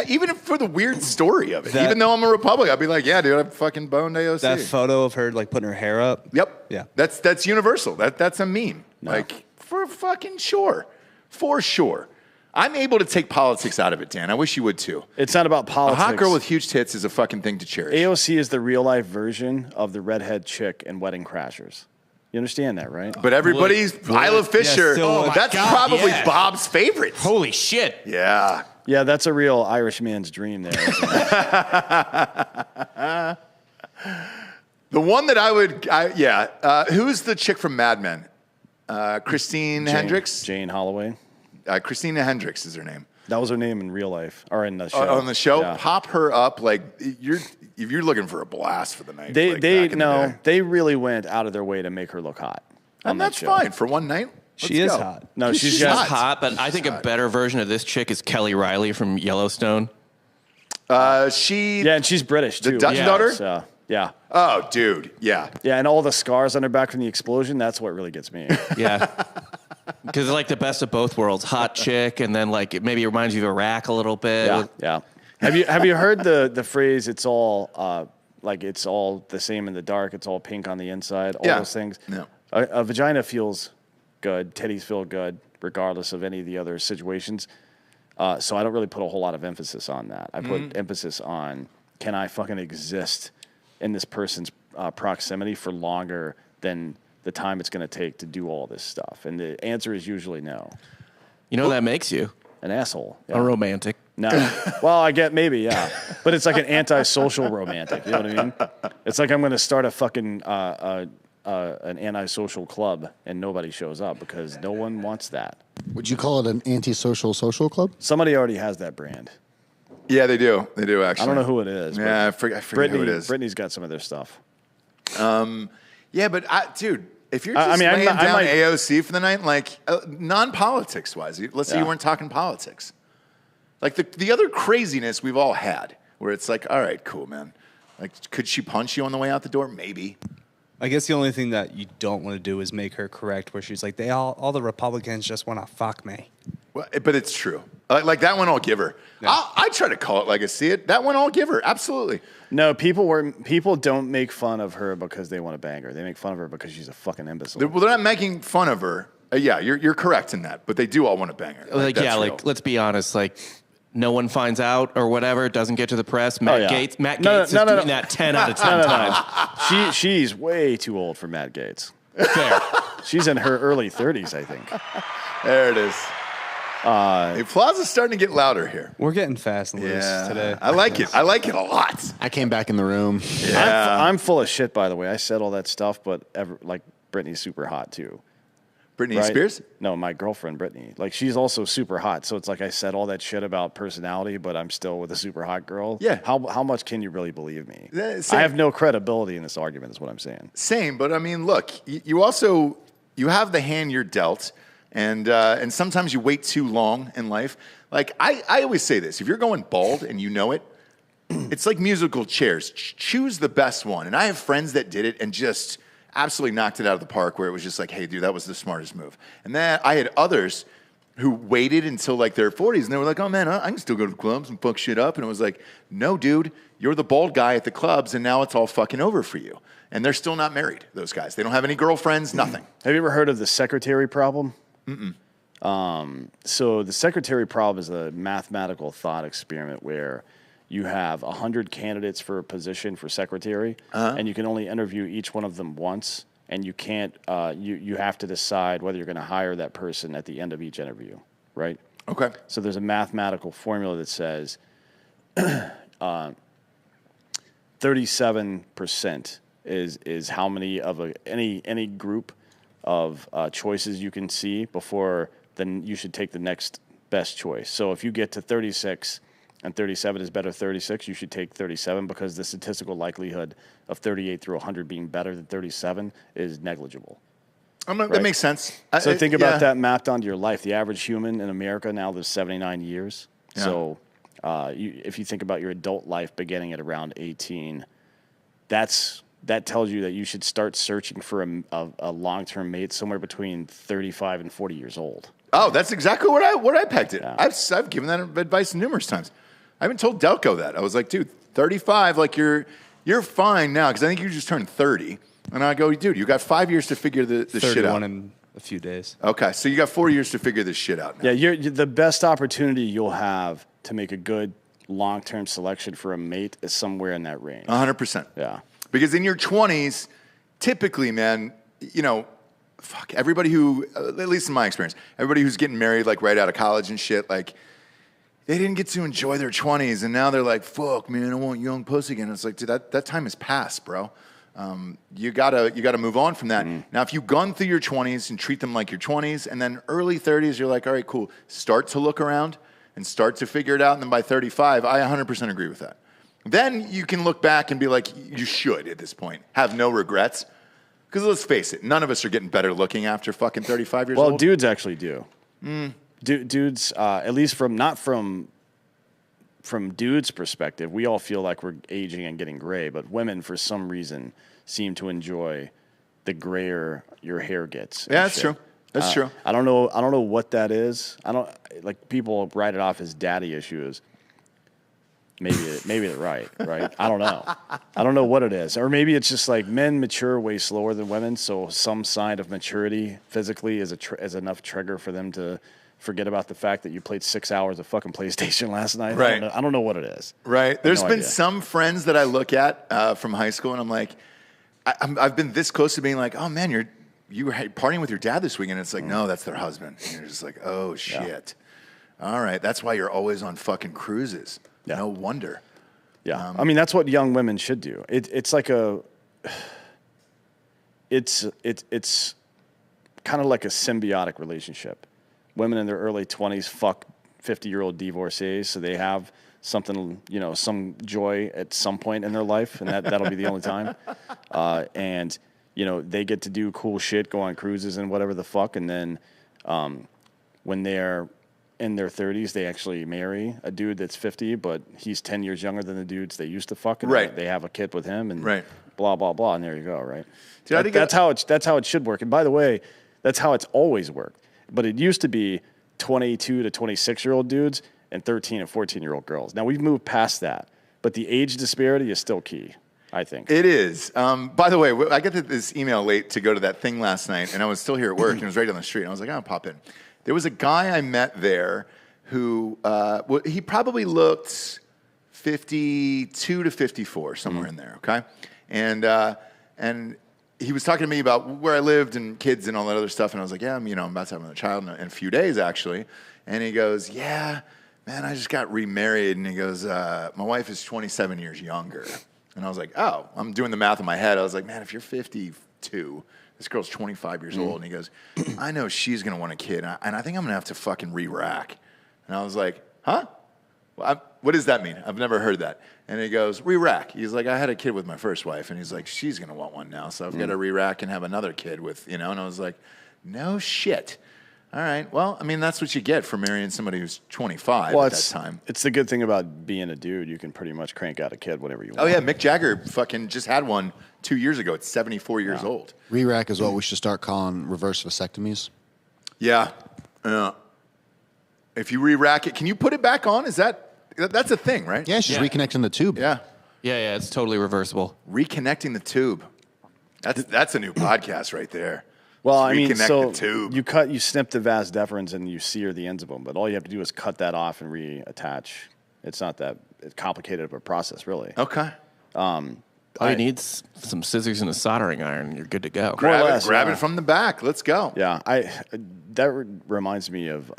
Even for the weird story of it. Even though I'm a Republican, I'd be like, yeah, dude, I fucking boned AOC. That photo of her putting her hair up. Yep. Yeah. That's universal. That's a meme. No. For fucking sure. For sure. I'm able to take politics out of it, Dan. I wish you would too. It's not about A politics. hot girl with huge tits is a fucking thing to cherish. AOC is the real life version of the redhead chick in Wedding Crashers. You understand that, right? But everybody's Isla Fisher. still would. That's God, probably yeah. Bob's favorite. Holy shit. Yeah. Yeah, that's a real Irish man's dream there. Isn't it? The one that who's the chick from Mad Men? Christine Hendricks? Jane Holloway. Christina Hendricks is her name. That was her name in real life or in the show. On the show, Yeah. pop her up if you're looking for a blast for the night. They back in the day. they really went out of their way to make her look hot. on And that that's show. fine for one night. She is hot. No, she's She's got hot, but I think a better version of this chick is Kelly Riley from Yellowstone. Yeah, and she's British too. Dutch Yeah. daughter? So, yeah. Oh, dude. Yeah. Yeah, and all the scars on her back from the explosion, that's what really gets me. Yeah. Because like the best of both worlds, hot chick, and then like it maybe reminds you of Iraq a little bit. Yeah. Have you heard the phrase it's all it's all the same in the dark, it's all pink on the inside, all those things? No. A vagina feels good, titties feel good, regardless of any of the other situations. So I don't really put a whole lot of emphasis on that. I put emphasis on, can I fucking exist in this person's proximity for longer than the time it's going to take to do all this stuff? And the answer is usually no. You know what that makes you? An asshole. A romantic. No. Well, I get maybe, yeah. But it's like an antisocial romantic. You know what I mean? It's like I'm going to start a fucking an antisocial club and nobody shows up because no one wants that. Would you call it an antisocial social club? Somebody already has that brand. Yeah, they do. They do, actually. I don't know who it is. Yeah, I forget who it is. Brittany's got some of their stuff. Yeah, but, dude, if you're just laying down AOC for the night, like, non-politics-wise, let's say you weren't talking politics. Like, the other craziness we've all had, where it's like, all right, cool, man. Like, could she punch you on the way out the door? Maybe. I guess the only thing that you don't want to do is make her correct, where she's like, all the Republicans just want to fuck me. Well, but it's true. Like that one, I'll give her. Yeah. I try to call it like I see it. That one, I'll give her. Absolutely. No, people don't make fun of her because they want to bang her. They make fun of her because she's a fucking imbecile. They're not making fun of her. Yeah, you're correct in that. But they do all want to bang her. Let's be honest. Like, no one finds out or whatever. It doesn't get to the press. Matt Gaetz is doing that 10 out of 10 times. She's way too old for Matt Gaetz. Fair. She's in her early 30s, I think. There it is. The applause is starting to get louder here. We're getting fast and loose today. I like it. I like it a lot. I came back in the room. Yeah. I'm full of shit, by the way. I said all that stuff, but Brittany's super hot, too. Britney Spears? No, my girlfriend, Brittany. Like, she's also super hot. So it's like I said all that shit about personality, but I'm still with a super hot girl. Yeah. How much can you really believe me? Same. I have no credibility in this argument is what I'm saying. Same, but I mean, look, you also have the hand you're dealt, and sometimes you wait too long in life. Like, I always say this. If you're going bald and you know it, it's like musical chairs. Choose the best one. And I have friends that did it and just absolutely knocked it out of the park, where it was just like, hey, dude, that was the smartest move. And then I had others who waited until like their 40s, and they were like, oh, man, I can still go to the clubs and fuck shit up. And it was like, no, dude, you're the bald guy at the clubs, and now it's all fucking over for you. And they're still not married, those guys. They don't have any girlfriends, nothing. Have you ever heard of the secretary problem? Mm-mm. So the secretary problem is a mathematical thought experiment where you have 100 candidates for a position for secretary, and you can only interview each one of them once, and you can't. You have to decide whether you're going to hire that person at the end of each interview, right? Okay. So there's a mathematical formula that says 37% is how many of any group of choices you can see before then you should take the next best choice. So if you get to 36. And 37 is better 36, you should take 37 because the statistical likelihood of 38 through 100 being better than 37 is negligible. Right? That makes sense. So think about that mapped onto your life. The average human in America now lives 79 years. Yeah. So if you think about your adult life beginning at around 18, that tells you that you should start searching for a long-term mate somewhere between 35 and 40 years old. Oh, that's exactly what I pegged it. Yeah. I've given that advice numerous times. I even told Delco that. I was like, dude, 35, like you're fine now, because I think you just turned 30. And I go, dude, you got 5 years to figure the shit out. 31 in a few days. Okay, so you got 4 years to figure this shit out now. Yeah, you're the best opportunity you'll have to make a good long-term selection for a mate is somewhere in that range. 100%. Yeah. Because in your 20s, typically, man, everybody who, at least in my experience, everybody who's getting married, like, right out of college and shit, like, they didn't get to enjoy their 20s, and now they're like, fuck, man, I want young pussy again. It's like, dude, that time has passed, bro. You gotta move on from that. Now, if you've gone through your 20s and treat them like your 20s, and then early 30s, you're like, all right, cool. Start to look around and start to figure it out, and then by 35, I 100% agree with that. Then you can look back and be like, you should, at this point, have no regrets. Because let's face it, none of us are getting better looking after fucking 35 years old. Well, dudes actually do. Dudes, at least not from dudes' perspective, we all feel like we're aging and getting gray, but women, for some reason, seem to enjoy the grayer your hair gets. Yeah, that's true. That's true. I don't know what that is. People write it off as daddy issues. Maybe they're right? I don't know. I don't know what it is. Or maybe it's just like men mature way slower than women, so some sign of maturity physically is enough trigger for them to forget about the fact that you played 6 hours of fucking PlayStation last night. Right. I don't know what it is. Right. There's been some friends that I look at from high school, and I'm like, I've been this close to being like, oh, man, you were partying with your dad this weekend. And it's like, no, that's their husband. And you're just like, oh, shit. All right. That's why you're always on fucking cruises. Yeah. No wonder. Yeah. I mean, that's what young women should do. It's like it's kind of like a symbiotic relationship. Women in their early 20s fuck 50-year-old divorcees, so they have something, some joy at some point in their life, and that'll be the only time. And, they get to do cool shit, go on cruises and whatever the fuck, and then when they're in their 30s, they actually marry a dude that's 50, but he's 10 years younger than the dudes they used to fuck, and they have a kid with him, and blah, blah, blah, and there you go, right? That's how it should work. And by the way, that's how it's always worked. But it used to be 22 to 26-year-old dudes and 13 and 14-year-old girls. Now, we've moved past that, but the age disparity is still key, I think. It is. By the way, I got this email late to go to that thing last night, and I was still here at work, and it was right down the street, and I was like, I'll pop in. There was a guy I met there who, he probably looked 52 to 54, somewhere in there, okay? And he was talking to me about where I lived and kids and all that other stuff. And I was like, yeah, I'm about to have another child in a few days, actually. And he goes, yeah, man, I just got remarried. And he goes, my wife is 27 years younger. And I was like, oh, I'm doing the math in my head. I was like, man, if you're 52, this girl's 25 years old. And he goes, I know she's going to want a kid. And I think I'm going to have to fucking re-rack. And I was like, huh? What does that mean? I've never heard that. And he goes, re-rack. He's like, I had a kid with my first wife. And he's like, she's going to want one now. So I've got to re-rack and have another kid with, And I was like, no shit. All right. Well, I mean, that's what you get for marrying somebody who's 25 at that time. It's the good thing about being a dude. You can pretty much crank out a kid whenever you want. Oh, yeah. Mick Jagger fucking just had one 2 years ago. It's 74 years old. Re-rack is what we should start calling reverse vasectomies. Yeah. If you re-rack it, can you put it back on? That's a thing, right? Yeah, she's reconnecting the tube. Yeah. Yeah, it's totally reversible. Reconnecting the tube. That's a new podcast right there. Well, I mean, so the tube. You snip the vas deferens and you sear the ends of them, but all you have to do is cut that off and reattach. It's not that complicated of a process, really. Okay. All you need is some scissors and a soldering iron, and you're good to go. Grab it from the back. Let's go. Yeah, that reminds me of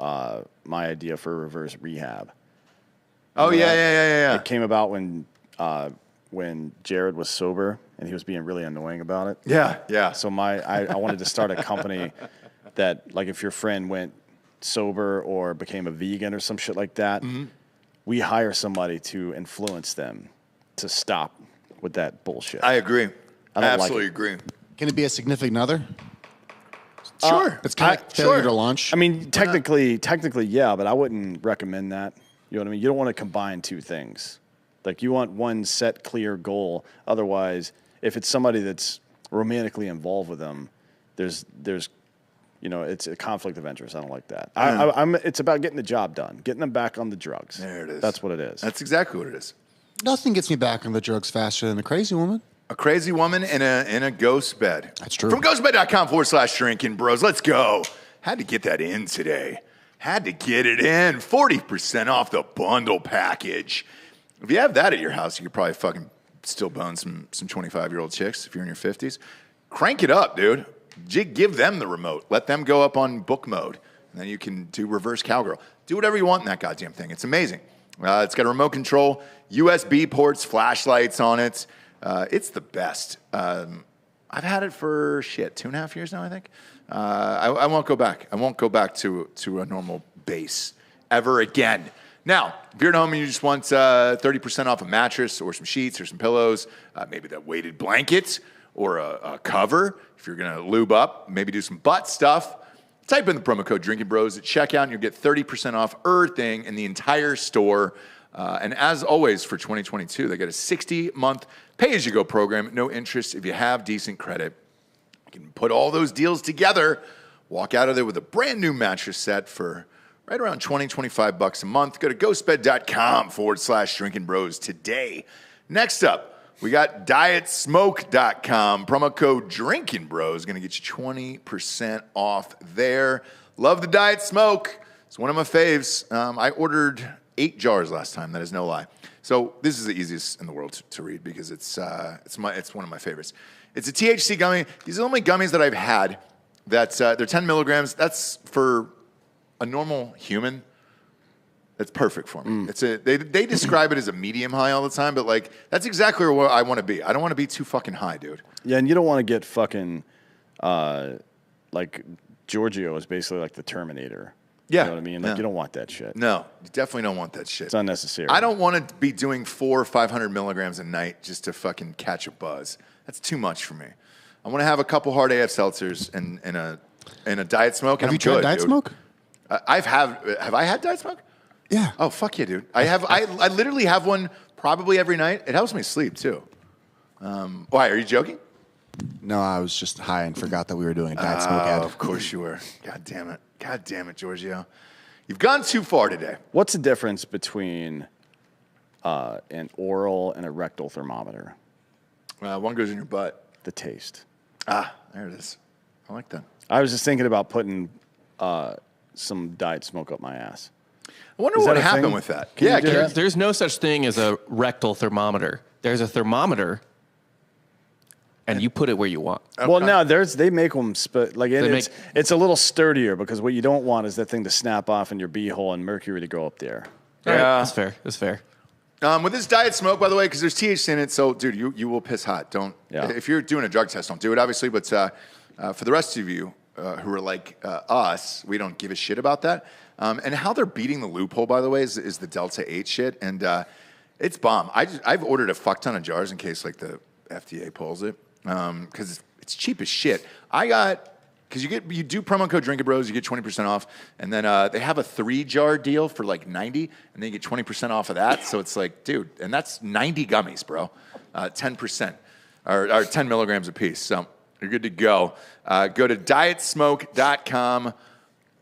my idea for reverse rehab. Oh, yeah. It came about when Jared was sober and he was being really annoying about it. Yeah. So I wanted to start a company that, like, if your friend went sober or became a vegan or some shit like that, we hire somebody to influence them to stop with that bullshit. I agree. I absolutely agree. Can it be a significant other? Sure. It's kind of failure to launch. I mean, technically, yeah, but I wouldn't recommend that. You know what I mean? You don't want to combine two things. Like, you want one set, clear goal. Otherwise, if it's somebody that's romantically involved with them, there's it's a conflict of interest. I don't like that. It's about getting the job done, getting them back on the drugs. There it is. That's what it is. That's exactly what it is. Nothing gets me back on the drugs faster than a crazy woman. A crazy woman in a ghost bed. That's true. From ghostbed.com/drinking bros. Let's go. Had to get that in today. Had to get it in. 40% off the bundle package. If you have that at your house, you could probably fucking still bone some 25-year-old chicks if you're in your 50s. Crank it up, dude. Give them the remote. Let them go up on book mode. And then you can do reverse cowgirl. Do whatever you want in that goddamn thing. It's amazing. It's got a remote control, USB ports, flashlights on it. It's the best. I've had it for 2.5 years now, I think. I won't go back. I won't go back to a normal base ever again. Now, if you're at home and you just want 30% off a mattress or some sheets or some pillows, maybe that weighted blanket or a cover, if you're going to lube up, maybe do some butt stuff, type in the promo code Drinkin' Bros at checkout and you'll get 30% off everything in the entire store. And as always, for 2022, they got a 60-month pay-as-you-go program, no interest if you have decent credit. You can put all those deals together, walk out of there with a brand new mattress set for right around $20-25 a month. Go to ghostbed.com/drinking bros today. Next up, we got dietsmoke.com. Promo code Drinkin' Bros going to get you 20% off there. Love the Diet Smoke. It's one of my faves. I ordered 8 jars last time. That is no lie. So this is the easiest in the world to read because it's one of my favorites. It's a THC gummy. These are the only gummies that I've had that they're 10 milligrams. That's for a normal human. That's perfect for me. They describe it as a medium high all the time, but like that's exactly where I want to be. I don't want to be too fucking high, dude. Yeah, and you don't want to get fucking like Giorgio is basically like the Terminator. Yeah. You know what I mean? Like you don't want that shit. No, you definitely don't want that shit. It's unnecessary. I don't want to be doing 400 or 500 milligrams a night just to fucking catch a buzz. That's too much for me. I want to have a couple hard AF seltzers and a diet smoke. Have and you tried diet smoke? Have I had diet smoke? Yeah. Oh fuck yeah, dude! I literally have one probably every night. It helps me sleep too. Why? Are you joking? No, I was just high and forgot that we were doing a diet smoke ad. Of course you were. God damn it, Giorgio. You've gone too far today. What's the difference between an oral and a rectal thermometer? One goes in your butt. The taste. There it is. I like that. I was just thinking about putting some diet smoke up my ass. I wonder what happened with that. Can you do that? There's no such thing as a rectal thermometer. There's a thermometer, and you put it where you want. Okay. Well, now they make them it's a little sturdier because what you don't want is that thing to snap off in your beehole and mercury to go up there. Yeah, that's fair. That's fair. With this diet smoke, by the way, because there's THC in it, so dude, you will piss hot. Don't. Yeah. If you're doing a drug test, don't do it, obviously. But for the rest of you who are like us, we don't give a shit about that. And how they're beating the loophole, by the way, is the Delta 8 shit, and it's bomb. I've ordered a fuck ton of jars in case like the FDA pulls it, because it's cheap as shit. Because you do promo code Drinkin Bros, you get 20% off, and then they have a 3-jar deal for like $90, and then you get 20% off of that. So it's like, dude, and that's 90 gummies, bro, 10% or 10 milligrams a piece. So you're good to go. Go to dietsmoke.com.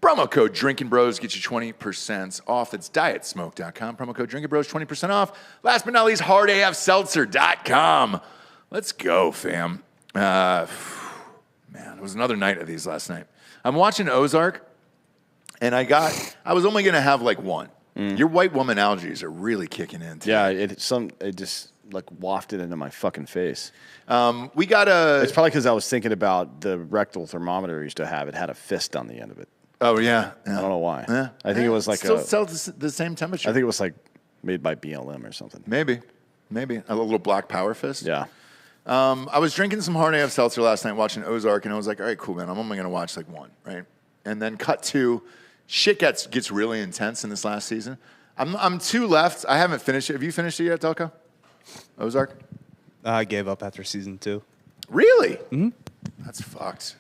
Promo code Drinkin Bros gets you 20% off. It's dietsmoke.com. Promo code Drinkin Bros, 20% off. Last but not least, hardafseltzer.com. Let's go, fam. Man, it was another night of these last night. I'm watching Ozark, and I was only going to have like one. Your white woman allergies are really kicking in today. Yeah, it just like wafted into my fucking face. It's probably because I was thinking about the rectal thermometer I used to have. It had a fist on the end of it. Oh, yeah. I don't know why. Yeah. I think it was like still the same temperature. I think it was like made by BLM or something. Maybe. A little black power fist. Yeah. I was drinking some hard AF seltzer last night watching Ozark, and I was like, all right, cool, man. I'm only going to watch like one, right? And then cut to, shit gets really intense in this last season. I'm 2 left. I haven't finished it. Have you finished it yet, Delco? Ozark? I gave up after season 2. Really? Mm-hmm. That's fucked,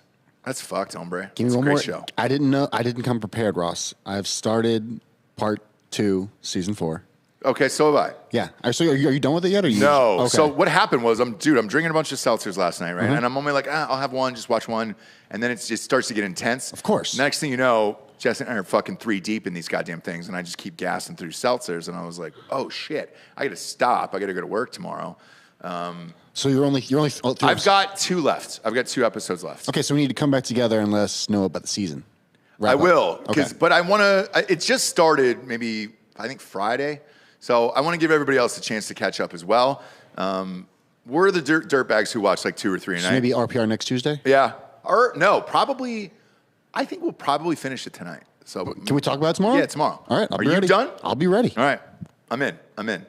hombre. Give me one more show. I didn't come prepared, Ross. I've started part 2, season 4. Okay, so have I. Yeah. So are you done with it yet? Or you? No. Okay. So what happened was, I'm drinking a bunch of seltzers last night, right? And I'm only like, I'll have one, just watch one. And then it just starts to get intense. Of course. Next thing you know, Jess and I are fucking 3 deep in these goddamn things, and I just keep gassing through seltzers. And I was like, oh shit, I got to stop. I got to go to work tomorrow. So you're only. I've got 2 left. I've got 2 episodes left. Okay, so we need to come back together and let us know about the season. I will. Okay. But I want to. It just started maybe I think Friday. So I want to give everybody else a chance to catch up as well. We're the dirtbags who watch like 2 or 3 a night. So maybe RPR next Tuesday? Yeah. Or no, probably. I think we'll probably finish it tonight. So can we talk about it tomorrow? Yeah, tomorrow. All right. Are you done? I'll be ready. All right. I'm in.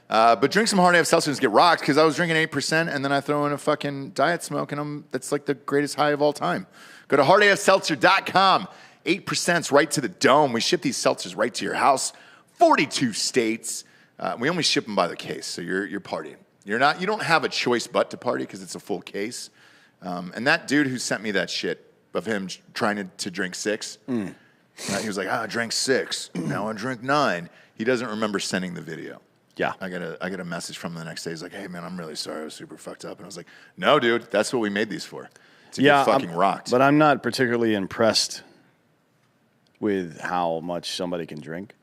But drink some hard AF seltzers, get rocked, because I was drinking 8%, and then I throw in a fucking diet smoke, and that's like the greatest high of all time. Go to hardafseltzer.com. 8%'s right to the dome. We ship these seltzers right to your house. 42 states. We only ship them by the case, so you're partying. You don't have a choice but to party because it's a full case. And that dude who sent me that shit of him trying to drink 6, he was like, I drank 6, now I drink 9. He doesn't remember sending the video. Yeah. I got a message from him the next day. He's like, hey man, I'm really sorry, I was super fucked up. And I was like, no, dude, that's what we made these for. To get fucking rocked. But I'm not particularly impressed with how much somebody can drink.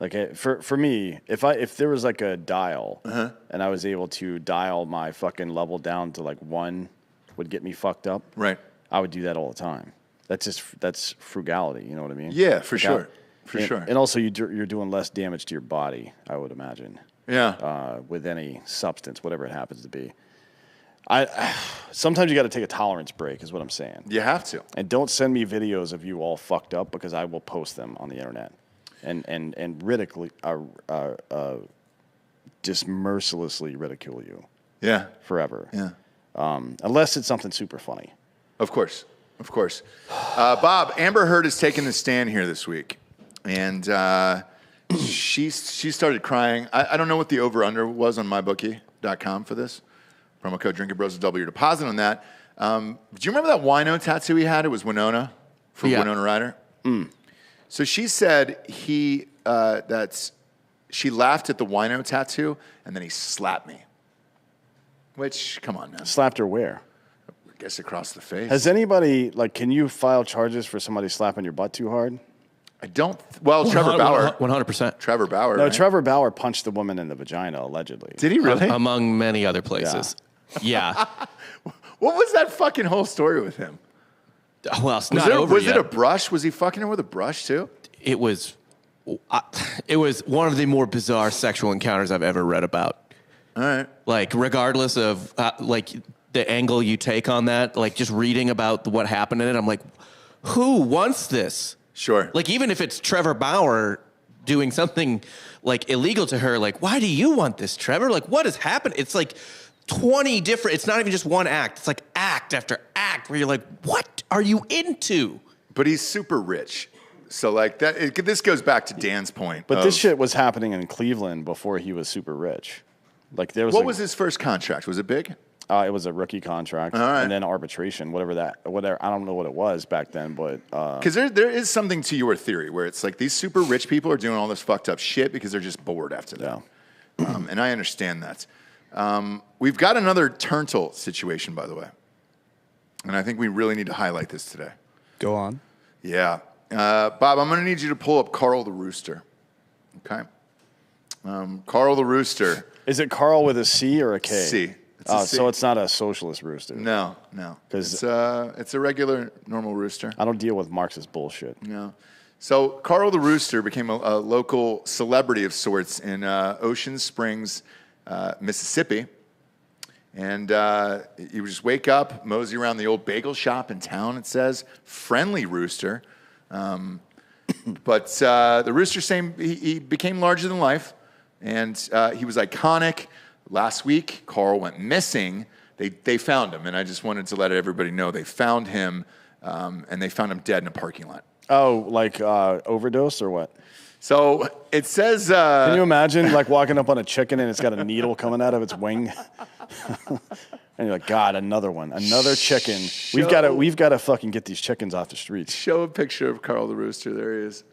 Like for me, if there was like a dial and I was able to dial my fucking level down to like 1 would get me fucked up. Right. I would do that all the time. That's frugality. You know what I mean? Yeah, for sure. For sure. And also you're doing less damage to your body, I would imagine. Yeah. With any substance, whatever it happens to be. Sometimes you got to take a tolerance break, is what I'm saying. You have to. And don't send me videos of you all fucked up because I will post them on the internet. and just mercilessly ridicule you. Yeah. Forever. Yeah. Unless it's something super funny. Of course. Bob, Amber Heard has taken the stand here this week, and she started crying. I don't know what the over-under was on mybookie.com for this. Promo code Drinkin Bros is double your deposit on that. Do you remember that wino tattoo he had? It was Winona from Winona Ryder. So she said she laughed at the wino tattoo, and then he slapped me. Which, come on now. Slapped her where? I guess across the face. Has anybody, can you file charges for somebody slapping your butt too hard? I don't. Well, Trevor Bauer. 100%. Trevor Bauer. No, right? Trevor Bauer punched the woman in the vagina, allegedly. Did he really? Among many other places. Yeah. What was that fucking whole story with him? Well, it's not over Was yet. it a brush? Was he fucking her with a brush too? It was one of the more bizarre sexual encounters I've ever read about. All right. Regardless of the angle you take on that, just reading about what happened in it, I'm like, who wants this? Sure. Even if it's Trevor Bauer doing something illegal to her, why do you want this, Trevor? What has happened? It's 20 different. It's not even just one act. It's act after act where you're like, what are you into? But he's super rich. So this goes back to Dan's point. But this shit was happening in Cleveland before he was super rich. What was his first contract? Was it big? It was a rookie contract, and then arbitration, whatever. I don't know what it was back then, but because there is something to your theory where it's these super rich people are doing all this fucked up shit because they're just bored after that. Yeah. And I understand that. We've got another Turntle situation, by the way, and I think we really need to highlight this today. Go on. Yeah, Bob, I'm going to need you to pull up Carl the Rooster. Okay, Carl the Rooster. Is it Carl with a C or a K? C. So it's not a socialist rooster. No. It's a regular, normal rooster. I don't deal with Marxist bullshit. No. So Carl the Rooster became a local celebrity of sorts in Ocean Springs, Mississippi. And he would just wake up, mosey around the old bagel shop in town, it says. Friendly rooster. But the rooster, he became larger than life. And he was iconic. Last week, Carl went missing. They found him, and I just wanted to let everybody know they found him, and they found him dead in a parking lot. Oh, overdose or what? So it says... Can you imagine walking up on a chicken and it's got a needle coming out of its wing? And you're like, God, another one, another chicken. We've got to fucking get these chickens off the streets. Show a picture of Carl the Rooster. There he is.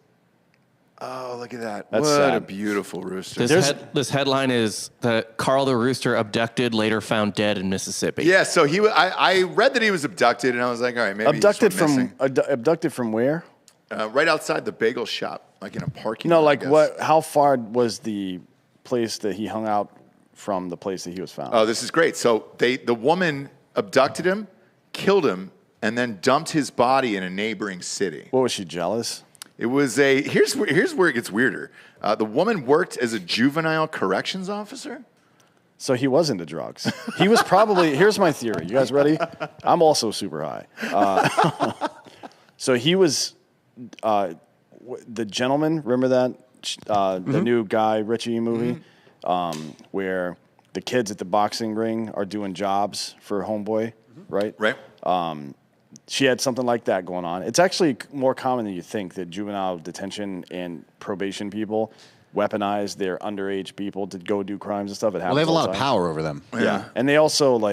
Oh, look at that. That's what sad. a beautiful rooster. This headline is that Carl the Rooster abducted, later found dead in Mississippi. Yeah, so I read that he was abducted, and I was like, all right, maybe abducted he's missing. Abducted from where? Right outside the bagel shop, in a parking lot. No, what? How far was the place that he hung out from the place that he was found? Oh, this is great. So the woman abducted him, killed him, and then dumped his body in a neighboring city. What, was she jealous? It was here's where it gets weirder. The woman worked as a juvenile corrections officer. So he was into drugs. He was probably, here's my theory. You guys ready? I'm also super high. So he was, the Gentleman, remember that? The new Guy Ritchie movie? Where the kids at the boxing ring are doing jobs for Homeboy, right? Right. She had something like that going on. It's actually more common than you think that juvenile detention and probation people weaponize their underage people to go do crimes and stuff. It happens. Well, they have a lot of power over them. Yeah. And they also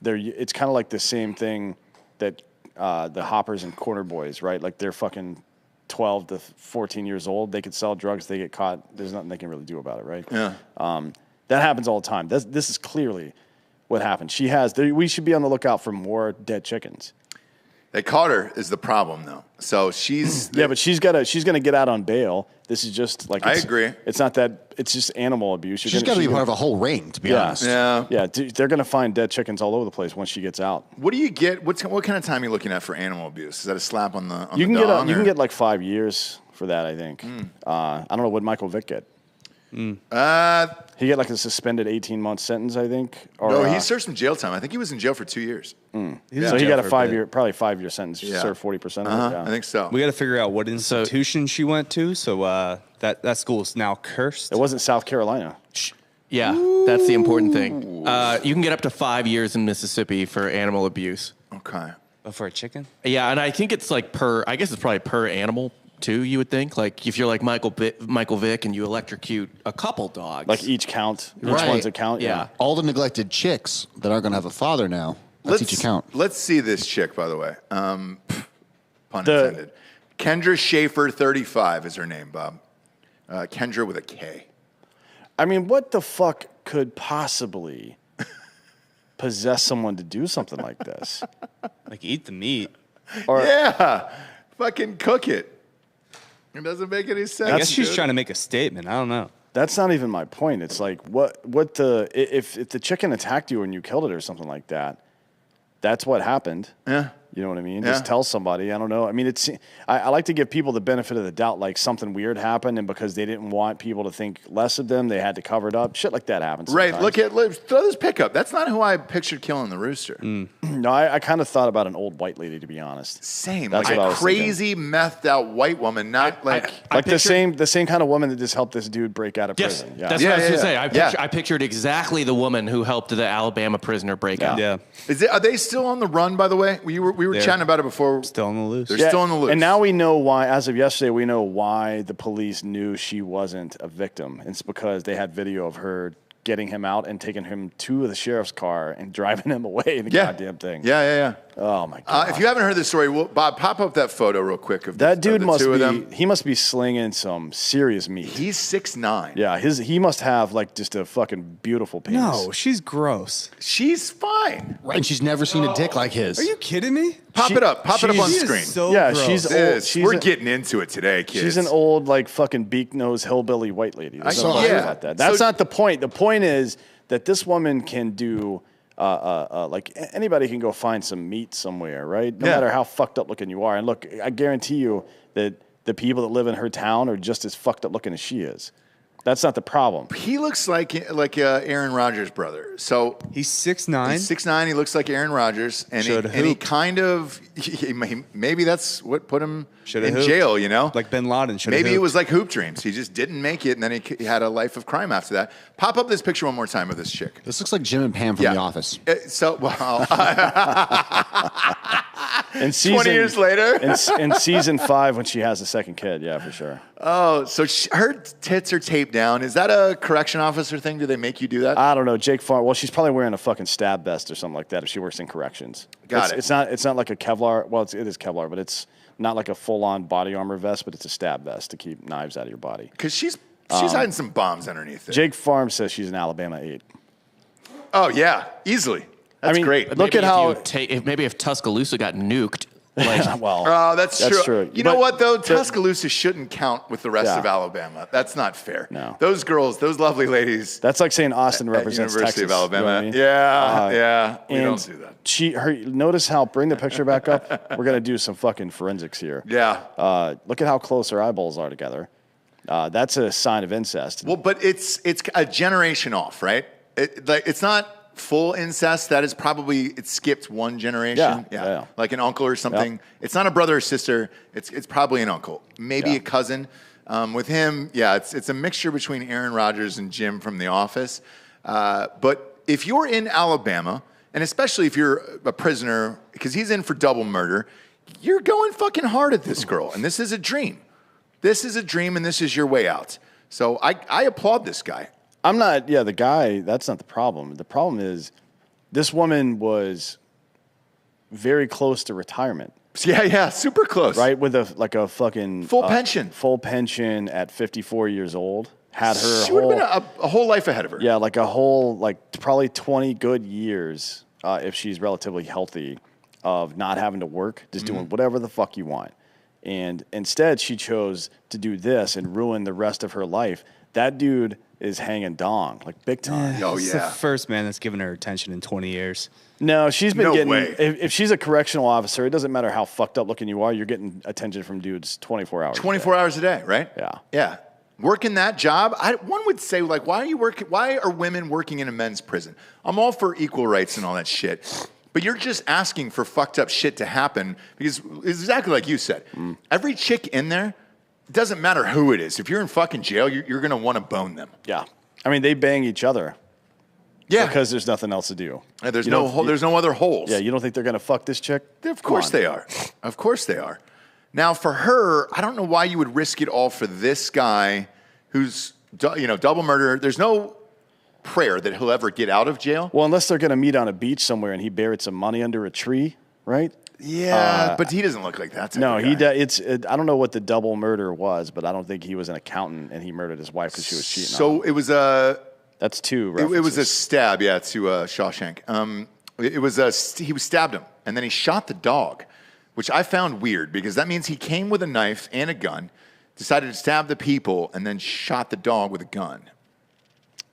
it's kind of like the same thing that the hoppers and corner boys, right? They're fucking 12 to 14 years old. They could sell drugs. They get caught. There's nothing they can really do about it, right? Yeah. That happens all the time. This is clearly what happened. We should be on the lookout for more dead chickens. They caught her is the problem, though. So she's... Yeah, but she's going to get out on bail. This is just I agree. It's not that... It's just animal abuse. She's got to be part of a whole ring, to be honest. Yeah. Yeah, they're going to find dead chickens all over the place once she gets out. What do you get? What kind of time are you looking at for animal abuse? Is that a slap on the you can dong, get 5 years for that, I think. I don't know. What Michael Vick get? He got like a suspended 18-month sentence, I think. Or, no, he served some jail time. I think he was in jail for 2 years. So he got a 5-year, probably 5-year sentence. Yeah. Served 40% of it. Yeah. I think so. We got to figure out what institution she went to. So that school is now cursed. It wasn't South Carolina. Yeah, that's the important thing. You can get up to 5 years in Mississippi for animal abuse. Okay. For a chicken? Yeah, and I think it's like I guess it's probably per animal too, you would think. Like if you're like Michael Vick and you electrocute a couple dogs. Like each one's a count. Yeah. All the neglected chicks that aren't going to have a father now, that's each account. Let's see this chick, by the way. Pun intended. Kendra Schaefer, 35 is her name, Bob. Kendra with a K. I mean, what the fuck could possibly possess someone to do something like this? Like eat the meat. Or, yeah. Fucking cook it. It doesn't make any sense. I guess she's trying to make a statement. I don't know. That's not even my point. It's like if the chicken attacked you and you killed it or something like that, that's what happened. Yeah. You know what I mean? Yeah. Just tell somebody. I don't know. I mean, I like to give people the benefit of the doubt, like something weird happened, and because they didn't want people to think less of them, they had to cover it up. Shit like that happens sometimes. Right. Throw this pickup. That's not who I pictured killing the rooster. No, I kind of thought about an old white lady, to be honest. Same. That's like what I a was crazy, methed out white woman, not like the same kind of woman that just helped this dude break out of prison. Yeah. That's what I was going to say. I pictured exactly the woman who helped the Alabama prisoner break out. Yeah. Are they still on the run, by the way? We were chatting about it before. Still on the loose. They're still on the loose. And now we know why, as of yesterday, we know why the police knew she wasn't a victim. It's because they had video of her getting him out and taking him to the sheriff's car and driving him away in the goddamn thing. Yeah. Oh, my God. If you haven't heard this story, Bob, pop up that photo real quick of that dude he must be slinging some serious meat. He's 6'9". Yeah, he must have like just a fucking beautiful penis. No, she's gross. She's fine. Right. And she's never seen a dick like his. Are you kidding me? Pop it up on She screen. is so Yeah, gross. she's old. We're getting into it today, kids. She's an old, like, fucking beak-nosed hillbilly white lady. There's no saw question that. about that. That's not the point. The point is that this woman can do, like, anybody can go find some meat somewhere, right? No matter how fucked up looking you are. And look, I guarantee you that the people that live in her town are just as fucked up looking as she is. That's not the problem. He looks like Aaron Rodgers' brother. So He's 6'9". he's 6'9". He looks like Aaron Rodgers, and he kind of maybe that's what put him in jail. You know, like Bin Laden. Maybe it was like hoop dreams. He just didn't make it, and then he had a life of crime after that. Pop up this picture one more time of this chick. This looks like Jim and Pam from The Office. In 20 years later? in season 5 when she has the second kid, yeah, for sure. Oh, so her tits are taped down. Is that a correction officer thing? Do they make you do that? I don't know. Jake Farm. Well, she's probably wearing a fucking stab vest or something like that if she works in corrections. Got it. It's not like a Kevlar. Well, it is Kevlar, but it's not like a full-on body armor vest, but it's a stab vest to keep knives out of your body. Because she's hiding some bombs underneath it. Jake Farm says she's an Alabama 8. Oh, yeah. Easily. That's great. Look at how... Maybe if Tuscaloosa got nuked. Like, well, oh, that's true. You know what, though? Tuscaloosa shouldn't count with the rest of Alabama. That's not fair. No. Those girls, those lovely ladies. That's like saying Austin represents University Texas. of Alabama. You know what I mean? Yeah. We don't do that. Notice how, bring the picture back up. We're going to do some fucking forensics here. Yeah. Look at how close her eyeballs are together. That's a sign of incest. Well, but it's a generation off, right? It's not full incest. That is probably, it skipped one generation. Yeah. Like an uncle or something. Yep. It's not a brother or sister. It's probably an uncle. Maybe a cousin. With him, it's a mixture between Aaron Rodgers and Jim from The Office. But if you're in Alabama, and especially if you're a prisoner, because he's in for double murder, you're going fucking hard at this girl. And this is a dream. This is a dream, and this is your way out. So I applaud this guy. I'm not, the guy, that's not the problem. The problem is this woman was very close to retirement. Yeah, super close. Right? With a fucking... Full pension. Full pension at 54 years old. Had her She would have been a whole life ahead of her. Yeah, like a whole, probably 20 good years, if she's relatively healthy, of not having to work, just doing whatever the fuck you want. And instead, she chose to do this and ruin the rest of her life. That dude is hanging dong, like big time. It's the first man that's given her attention in 20 years. No, she's been getting... way. If she's a correctional officer, it doesn't matter how fucked up looking you are, you're getting attention from dudes 24 hours 24 hours a day, right? Yeah. Yeah. working that job, one would say, like, why are women working in a men's prison? I'm all for equal rights and all that shit. But you're just asking for fucked up shit to happen because it's exactly like you said. Every chick in there, it doesn't matter who it is. If you're in fucking jail, you're going to want to bone them. Yeah. I mean, they bang each other. Yeah. Because there's nothing else to do. And there's no other holes. Yeah, you don't think they're going to fuck this chick? Of course they are. Of course they are. Now, for her, I don't know why you would risk it all for this guy who's, double murder. There's no prayer that he'll ever get out of jail. Well, unless they're going to meet on a beach somewhere and he buried some money under a tree, right? Yeah, but he doesn't look like that. No, he. I don't know what the double murder was, but I don't think he was an accountant and he murdered his wife because she was cheating. So it was a. That's two. It was a stab, to Shawshank. He stabbed him and then he shot the dog, which I found weird because that means he came with a knife and a gun, decided to stab the people, and then shot the dog with a gun.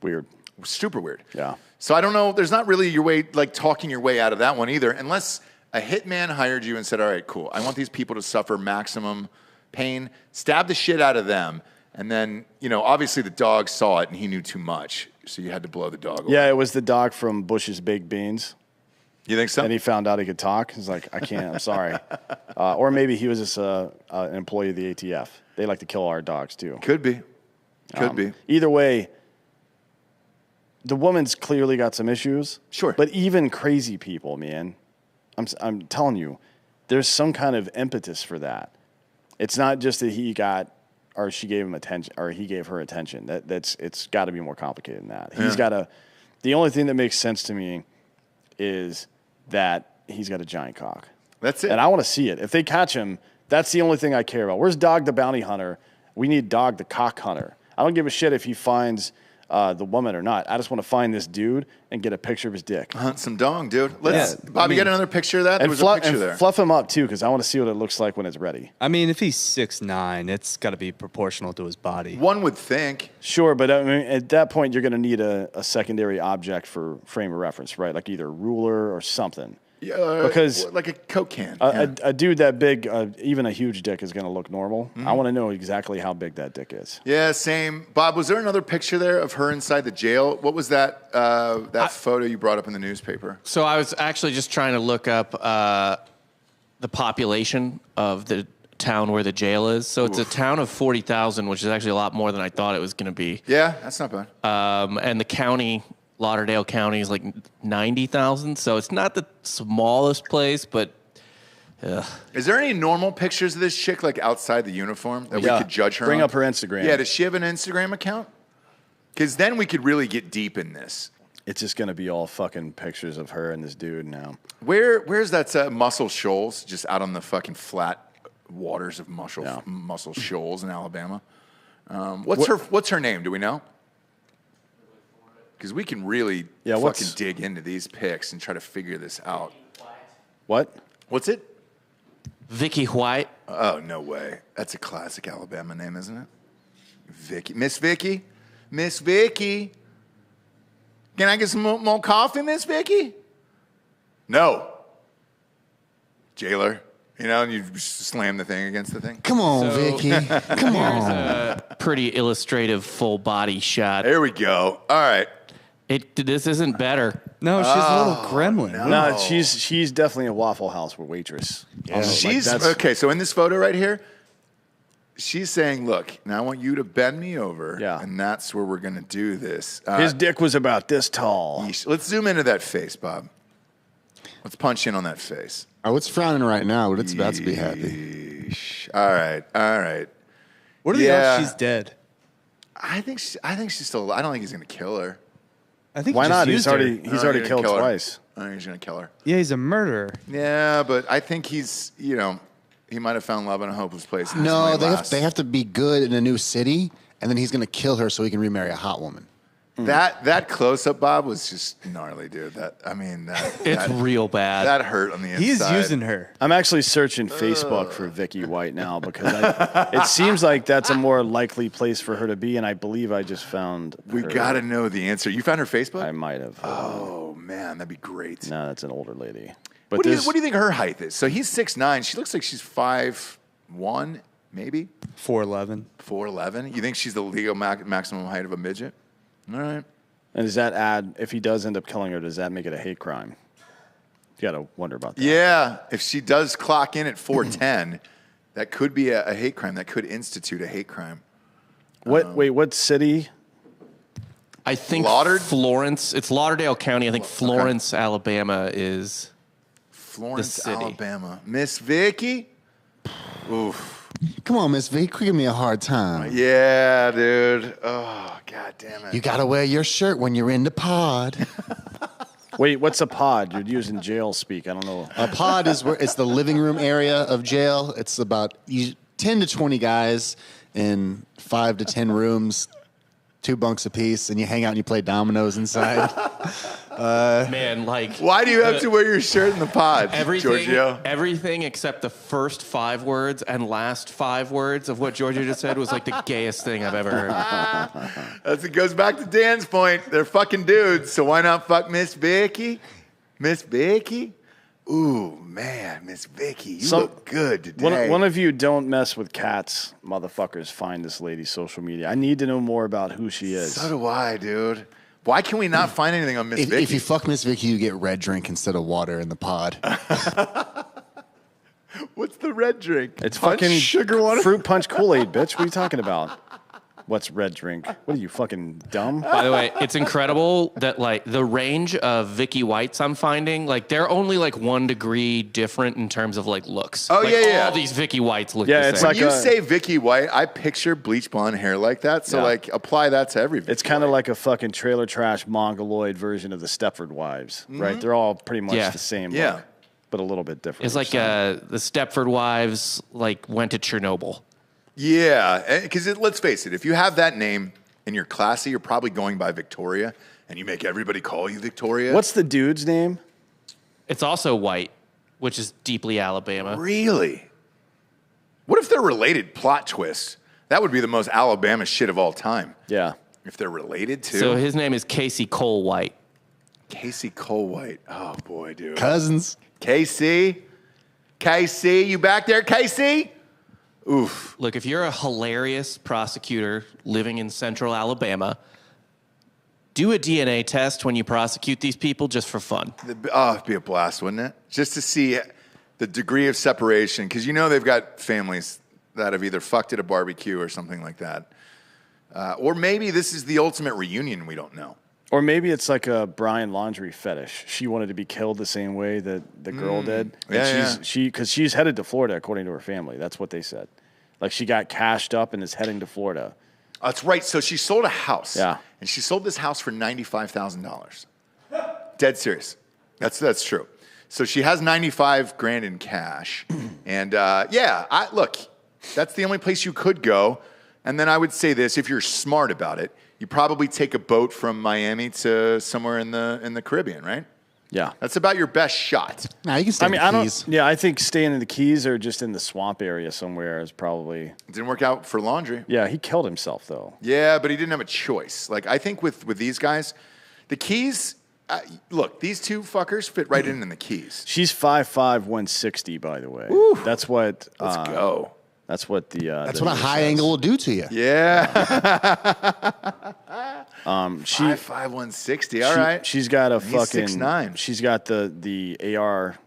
Weird. Super weird. Yeah. So I don't know. There's not really talking your way out of that one either, unless a hitman hired you and said, all right, cool. I want these people to suffer maximum pain. Stab the shit out of them. And then, obviously the dog saw it and he knew too much. So you had to blow the dog away. Yeah, it was the dog from Bush's Baked Beans. You think so? And he found out he could talk. He's like, I can't. I'm sorry. Or maybe he was just an employee of the ATF. They like to kill our dogs too. Could be. Could be. Either way, the woman's clearly got some issues. Sure. But even crazy people, man, I'm telling you, there's some kind of impetus for that. It's not just that he got or she gave him attention or he gave her attention. It's got to be more complicated than that. He's got to. The only thing that makes sense to me is that he's got a giant cock. That's it. And I want to see it. If they catch him, that's the only thing I care about. Where's Dog the bounty hunter? We need Dog the cock hunter. I don't give a shit if he finds the woman or not. I just want to find this dude and get a picture of his dick. Hunt some dong, dude. Bobby, get another picture of that? There was a picture there. Fluff him up, too, because I want to see what it looks like when it's ready. I mean, if he's 6'9", it's got to be proportional to his body. One would think. Sure, but I mean, at that point, you're going to need a secondary object for frame of reference, right? Like either a ruler or something. Yeah, because like a Coke can. A dude that big, even a huge dick is going to look normal. I want to know exactly how big that dick is. Yeah, same. Bob, was there another picture there of her inside the jail? What was that photo you brought up in the newspaper? So I was actually just trying to look up the population of the town where the jail is. So it's a town of 40,000, which is actually a lot more than I thought it was going to be. Yeah, that's not bad. And the county... Lauderdale County is like 90,000, so it's not the smallest place, but... Is there any normal pictures of this chick like outside the uniform that we could judge her Bring on? up her Instagram. Yeah, does she have an Instagram account? Because then we could really get deep in this. It's just going to be all fucking pictures of her and this dude now. Where's that Muscle Shoals, just out on the fucking flat waters of Muscle Shoals in Alabama? What's her name? Do we know? Because we can really fucking dig into these pics and try to figure this out. What? What's it? Vicky White. Oh, no way. That's a classic Alabama name, isn't it? Vicky. Miss Vicky? Miss Vicky? Can I get some more coffee, Miss Vicky? No. Jailer. And you slam the thing against the thing. Come on, Vicky. Come on. A pretty illustrative full body shot. There we go. All right. This isn't better. No, she's a little gremlin. No, she's definitely a Waffle House waitress. Yeah. Okay. So in this photo right here, she's saying, "Look, now I want you to bend me over, and that's where we're gonna do this." His dick was about this tall. Let's zoom into that face, Bob. Let's punch in on that face. Oh, it's frowning right now, but it's about to be happy. All right. What are the odds she's dead? I think she's still alive. I don't think he's gonna kill her. I think why not? He's already killed twice. I think he's gonna kill her. Yeah, he's a murderer. Yeah, but I think he's he might have found love in a hopeless place. No, they have to be good in a new city, and then he's gonna kill her so he can remarry a hot woman. That close up, Bob, was just gnarly, dude. It's real bad. That hurt on the inside. He's using her. I'm actually searching Facebook for Vicky White now because it seems like that's a more likely place for her to be, and I believe I just found. We gotta know the answer. You found her Facebook? I might have. Oh man, that'd be great. No, that's an older lady. But what do you think her height is? So he's 6'9". She looks like she's 5'1". maybe 4'11". 4'11". You think she's the legal maximum height of a midget? All right. And does that add, if he does end up killing her, does that make it a hate crime? You got to wonder about that. Yeah, if she does clock in at 4'10", that could be a hate crime. That could institute a hate crime. What city? I think Lauderdale? Florence. It's Lauderdale County. I think Florence, Alabama is Florence, the city. Alabama. Miss Vicky? Oof. Come on, Miss V, quit giving me a hard time. Yeah, dude. Oh, God damn it. You got to wear your shirt when you're in the pod. Wait, what's a pod? You're using jail speak. I don't know. A pod is where it's the living room area of jail. It's about 10 to 20 guys in 5 to 10 rooms, 2 bunks apiece, and you hang out and you play dominoes inside. Man, like... Why do you have to wear your shirt in the pod, Giorgio? Everything except the first 5 words and last 5 words of what Giorgio just said was like the gayest thing I've ever heard. It goes back to Dan's point. They're fucking dudes, so why not fuck Miss Vicky? Miss Vicky? Ooh, man, Miss Vicky, you look good today. One of you don't mess with cats, motherfuckers. Find this lady's social media. I need to know more about who she is. So do I, dude. Why can we not find anything on Miss Vicky? If you fuck Miss Vicky, you get red drink instead of water in the pod. What's the red drink? It's punch fucking sugar water? Fruit punch Kool-Aid, bitch. What are you talking about? What's red drink? What are you, fucking dumb? By the way, it's incredible that like the range of Vicky Whites I'm finding, like they're only like 1 degree different in terms of like looks. Oh, like, yeah. All these Vicky Whites look Yeah, the it's same. like When you say Vicky White, I picture bleach blonde hair like that. So, like, apply that to every Vicky It's kind of White. like a fucking trailer trash mongoloid version of the Stepford Wives, right? They're all pretty much the same look, but a little bit different. It's like the Stepford Wives like went to Chernobyl. Yeah, because let's face it, if you have that name and you're classy, you're probably going by Victoria, and you make everybody call you Victoria. What's the dude's name? It's also white, which is deeply Alabama. Really? What if they're related? Plot twist. That would be the most Alabama shit of all time. Yeah. If they're related to. So his name is Casey Cole White. Casey Cole White. Oh, boy, dude. Cousins. Casey? Casey, you back there, Casey? Oof. Look, if you're a hilarious prosecutor living in central Alabama, do a DNA test when you prosecute these people just for fun. Oh, it'd be a blast, wouldn't it? Just to see the degree of separation, because you know they've got families that have either fucked at a barbecue or something like that. Or maybe this is the ultimate reunion, we don't know. Or maybe it's like a Brian Laundrie fetish. She wanted to be killed the same way that the girl did. And because she's headed to Florida, according to her family. That's what they said. Like she got cashed up and is heading to Florida. That's right. So she sold a house. Yeah. And she sold this house for $95,000. Dead serious. That's true. So she has $95,000 in cash. And look, that's the only place you could go. And then I would say this, if you're smart about it, you probably take a boat from Miami to somewhere in the Caribbean, right? Yeah. That's about your best shot. Nah, you can stay in the Keys. I think staying in the Keys or just in the swamp area somewhere is probably. It didn't work out for Laundrie. Yeah, he killed himself though. Yeah, but he didn't have a choice. Like I think with these guys, the Keys. Look, these two fuckers fit right in the Keys. She's 5'5", 160, by the way. Woo. That's what. Let's go. That's what the. That's what a high angle will do to you. Yeah. 5'5", 160. All right. She's got a He's fucking. 6'9". She's got the AR,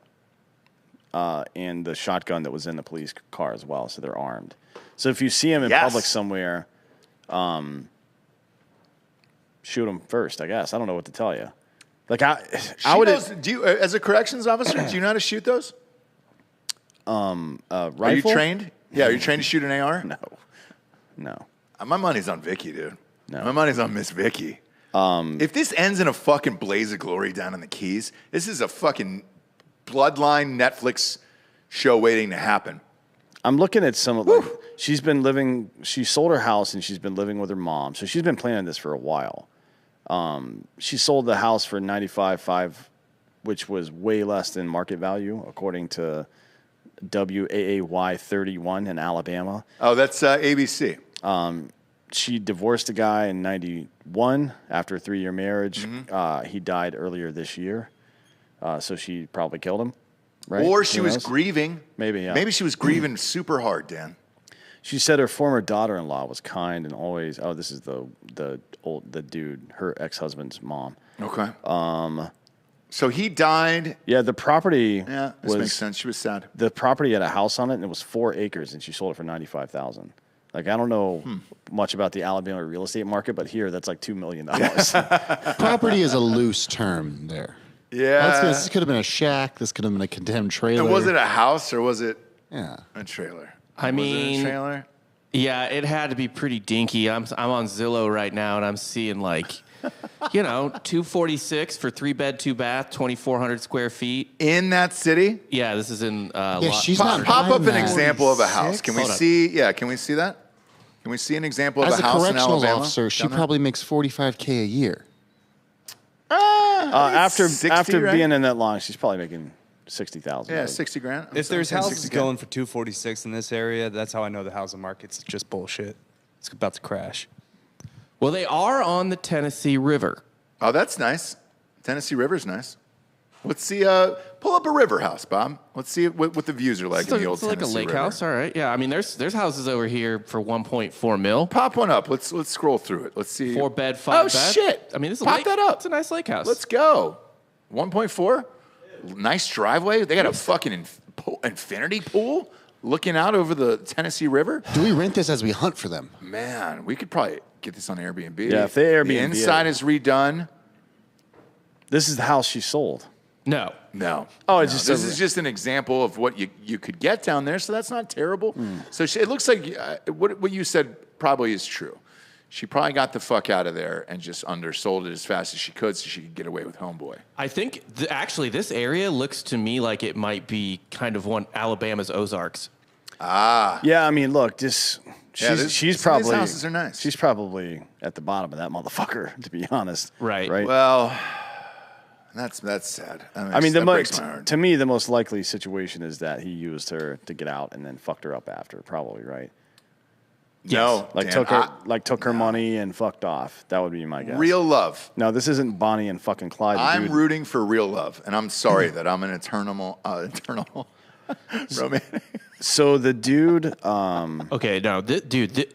and the shotgun that was in the police car as well. So they're armed. So if you see him in public somewhere, shoot him first. I guess I don't know what to tell you. Like I would. Do you, as a corrections officer, do you know how to shoot those? Rifle? Are you trained? Yeah, are you trained to shoot an AR? No. My money's on Vicky, dude. No. My money's on Miss Vicky. If this ends in a fucking blaze of glory down in the Keys, this is a fucking bloodline Netflix show waiting to happen. I'm looking at some of she sold her house and she's been living with her mom. So she's been planning this for a while. She sold the house for $95,500, which was way less than market value, according to WAAY 31 in Alabama. Oh, that's ABC. She divorced a guy in 91 after a 3-year marriage. He died earlier this year. So she probably killed him, right? Or she was grieving. Maybe, yeah. Maybe she was grieving super hard, Dan. She said her former daughter-in-law was kind and always. Oh, this is the dude, her ex-husband's mom. Okay. So he died. Yeah, the property. Yeah, this makes sense. She was sad. The property had a house on it, and it was 4 acres, and she sold it for $95,000. Like, I don't know much about the Alabama real estate market, but here that's like $2 million. Property is a loose term there. Yeah. This could have been a shack. This could have been a condemned trailer. And was it a house or was it a trailer? I mean, was it a trailer? Yeah, it had to be pretty dinky. I'm on Zillow right now, and I'm seeing like, $246 for 3-bed, 2-bath, 2,400 square feet in that city. Yeah, this is in. She's not pop up an that. example of a house. Can we see? Yeah, can we see that? Can we see an example of a house in Alabama? As a correctional officer, she probably makes $45K a year. After 60, right? being in that long, she's probably making $60,000. Yeah, $60,000. If there's houses going for $246 in this area, that's how I know the housing market's just bullshit. It's about to crash. Well, they are on the Tennessee River. Oh, that's nice. Tennessee River's nice. Let's see. Pull up a river house, Bob. Let's see what the views are like in the old Tennessee River. It's like a lake house. All right. Yeah. I mean, there's houses over here for 1.4 mil. Pop one up. Let's scroll through it. Let's see. 4-bed, 5 Oh bath. shit! I mean, this is pop that up. It's a nice lake house. Let's go. 1.4. Nice driveway. They got a fucking infinity pool looking out over the Tennessee River. Do we rent this as we hunt for them? Man, we could probably get this on Airbnb. Yeah, if they Airbnb the inside is redone. This is the house she sold. No. Oh, it's just this is just an example of what you could get down there. So that's not terrible. So it looks like what you said probably is true. She probably got the fuck out of there and just undersold it as fast as she could so she could get away with homeboy. I think actually this area looks to me like it might be kind of one Alabama's Ozarks. Ah. Yeah, I mean, look, she's probably these houses are nice. She's probably at the bottom of that motherfucker, to be honest. Right. Well, that's sad. I mean, to me, the most likely situation is that he used her to get out and then fucked her up after, probably, right? No, took her money and fucked off. That would be my guess. Real love. No, this isn't Bonnie and fucking Clyde. I'm rooting for real love, and I'm sorry that I'm an eternal romantic. So the dude. Okay, no, dude.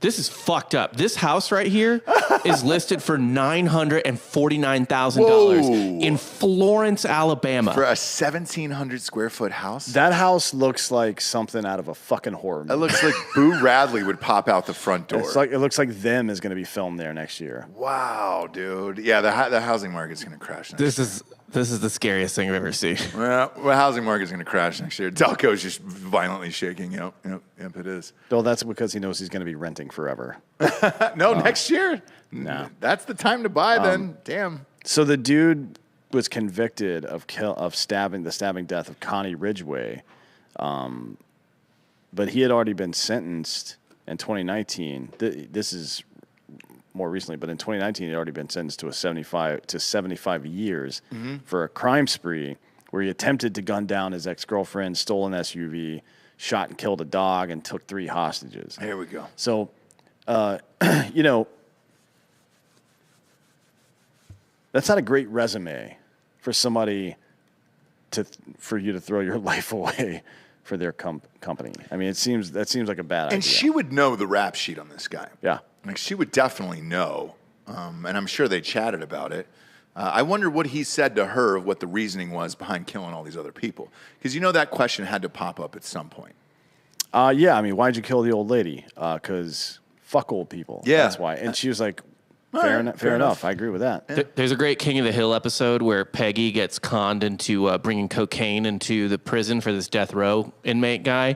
This is fucked up. This house right here is listed for $949,000 in Florence, Alabama. For a 1,700 square foot house? That house looks like something out of a fucking horror movie. It looks like Boo Radley would pop out the front door. It looks like Them is going to be filmed there next year. Wow, dude. Yeah, the housing market's going to crash next year. This is the scariest thing I've ever seen. Well, the housing market's going to crash next year. Delco's just violently shaking. Yep, it is. Well, that's because he knows he's going to be renting forever. No, next year? No. That's the time to buy then. Damn. So the dude was convicted of stabbing death of Connie Ridgway, but he had already been sentenced in 2019. This is more recently, but in 2019, he had already been sentenced to 75 years for a crime spree where he attempted to gun down his ex-girlfriend, stole an SUV, shot and killed a dog, and took 3 hostages. Here we go. So, that's not a great resume for somebody for you to throw your life away for their company. I mean, that seems like a bad idea. And she would know the rap sheet on this guy. Yeah. Like, she would definitely know, and I'm sure they chatted about it. I wonder what he said to her, what the reasoning was behind killing all these other people. Because that question had to pop up at some point. Yeah, I mean, why'd you kill the old lady? Because fuck old people. Yeah. That's why. And she was like, fair enough. I agree with that. Yeah. There's a great King of the Hill episode where Peggy gets conned into bringing cocaine into the prison for this death row inmate guy.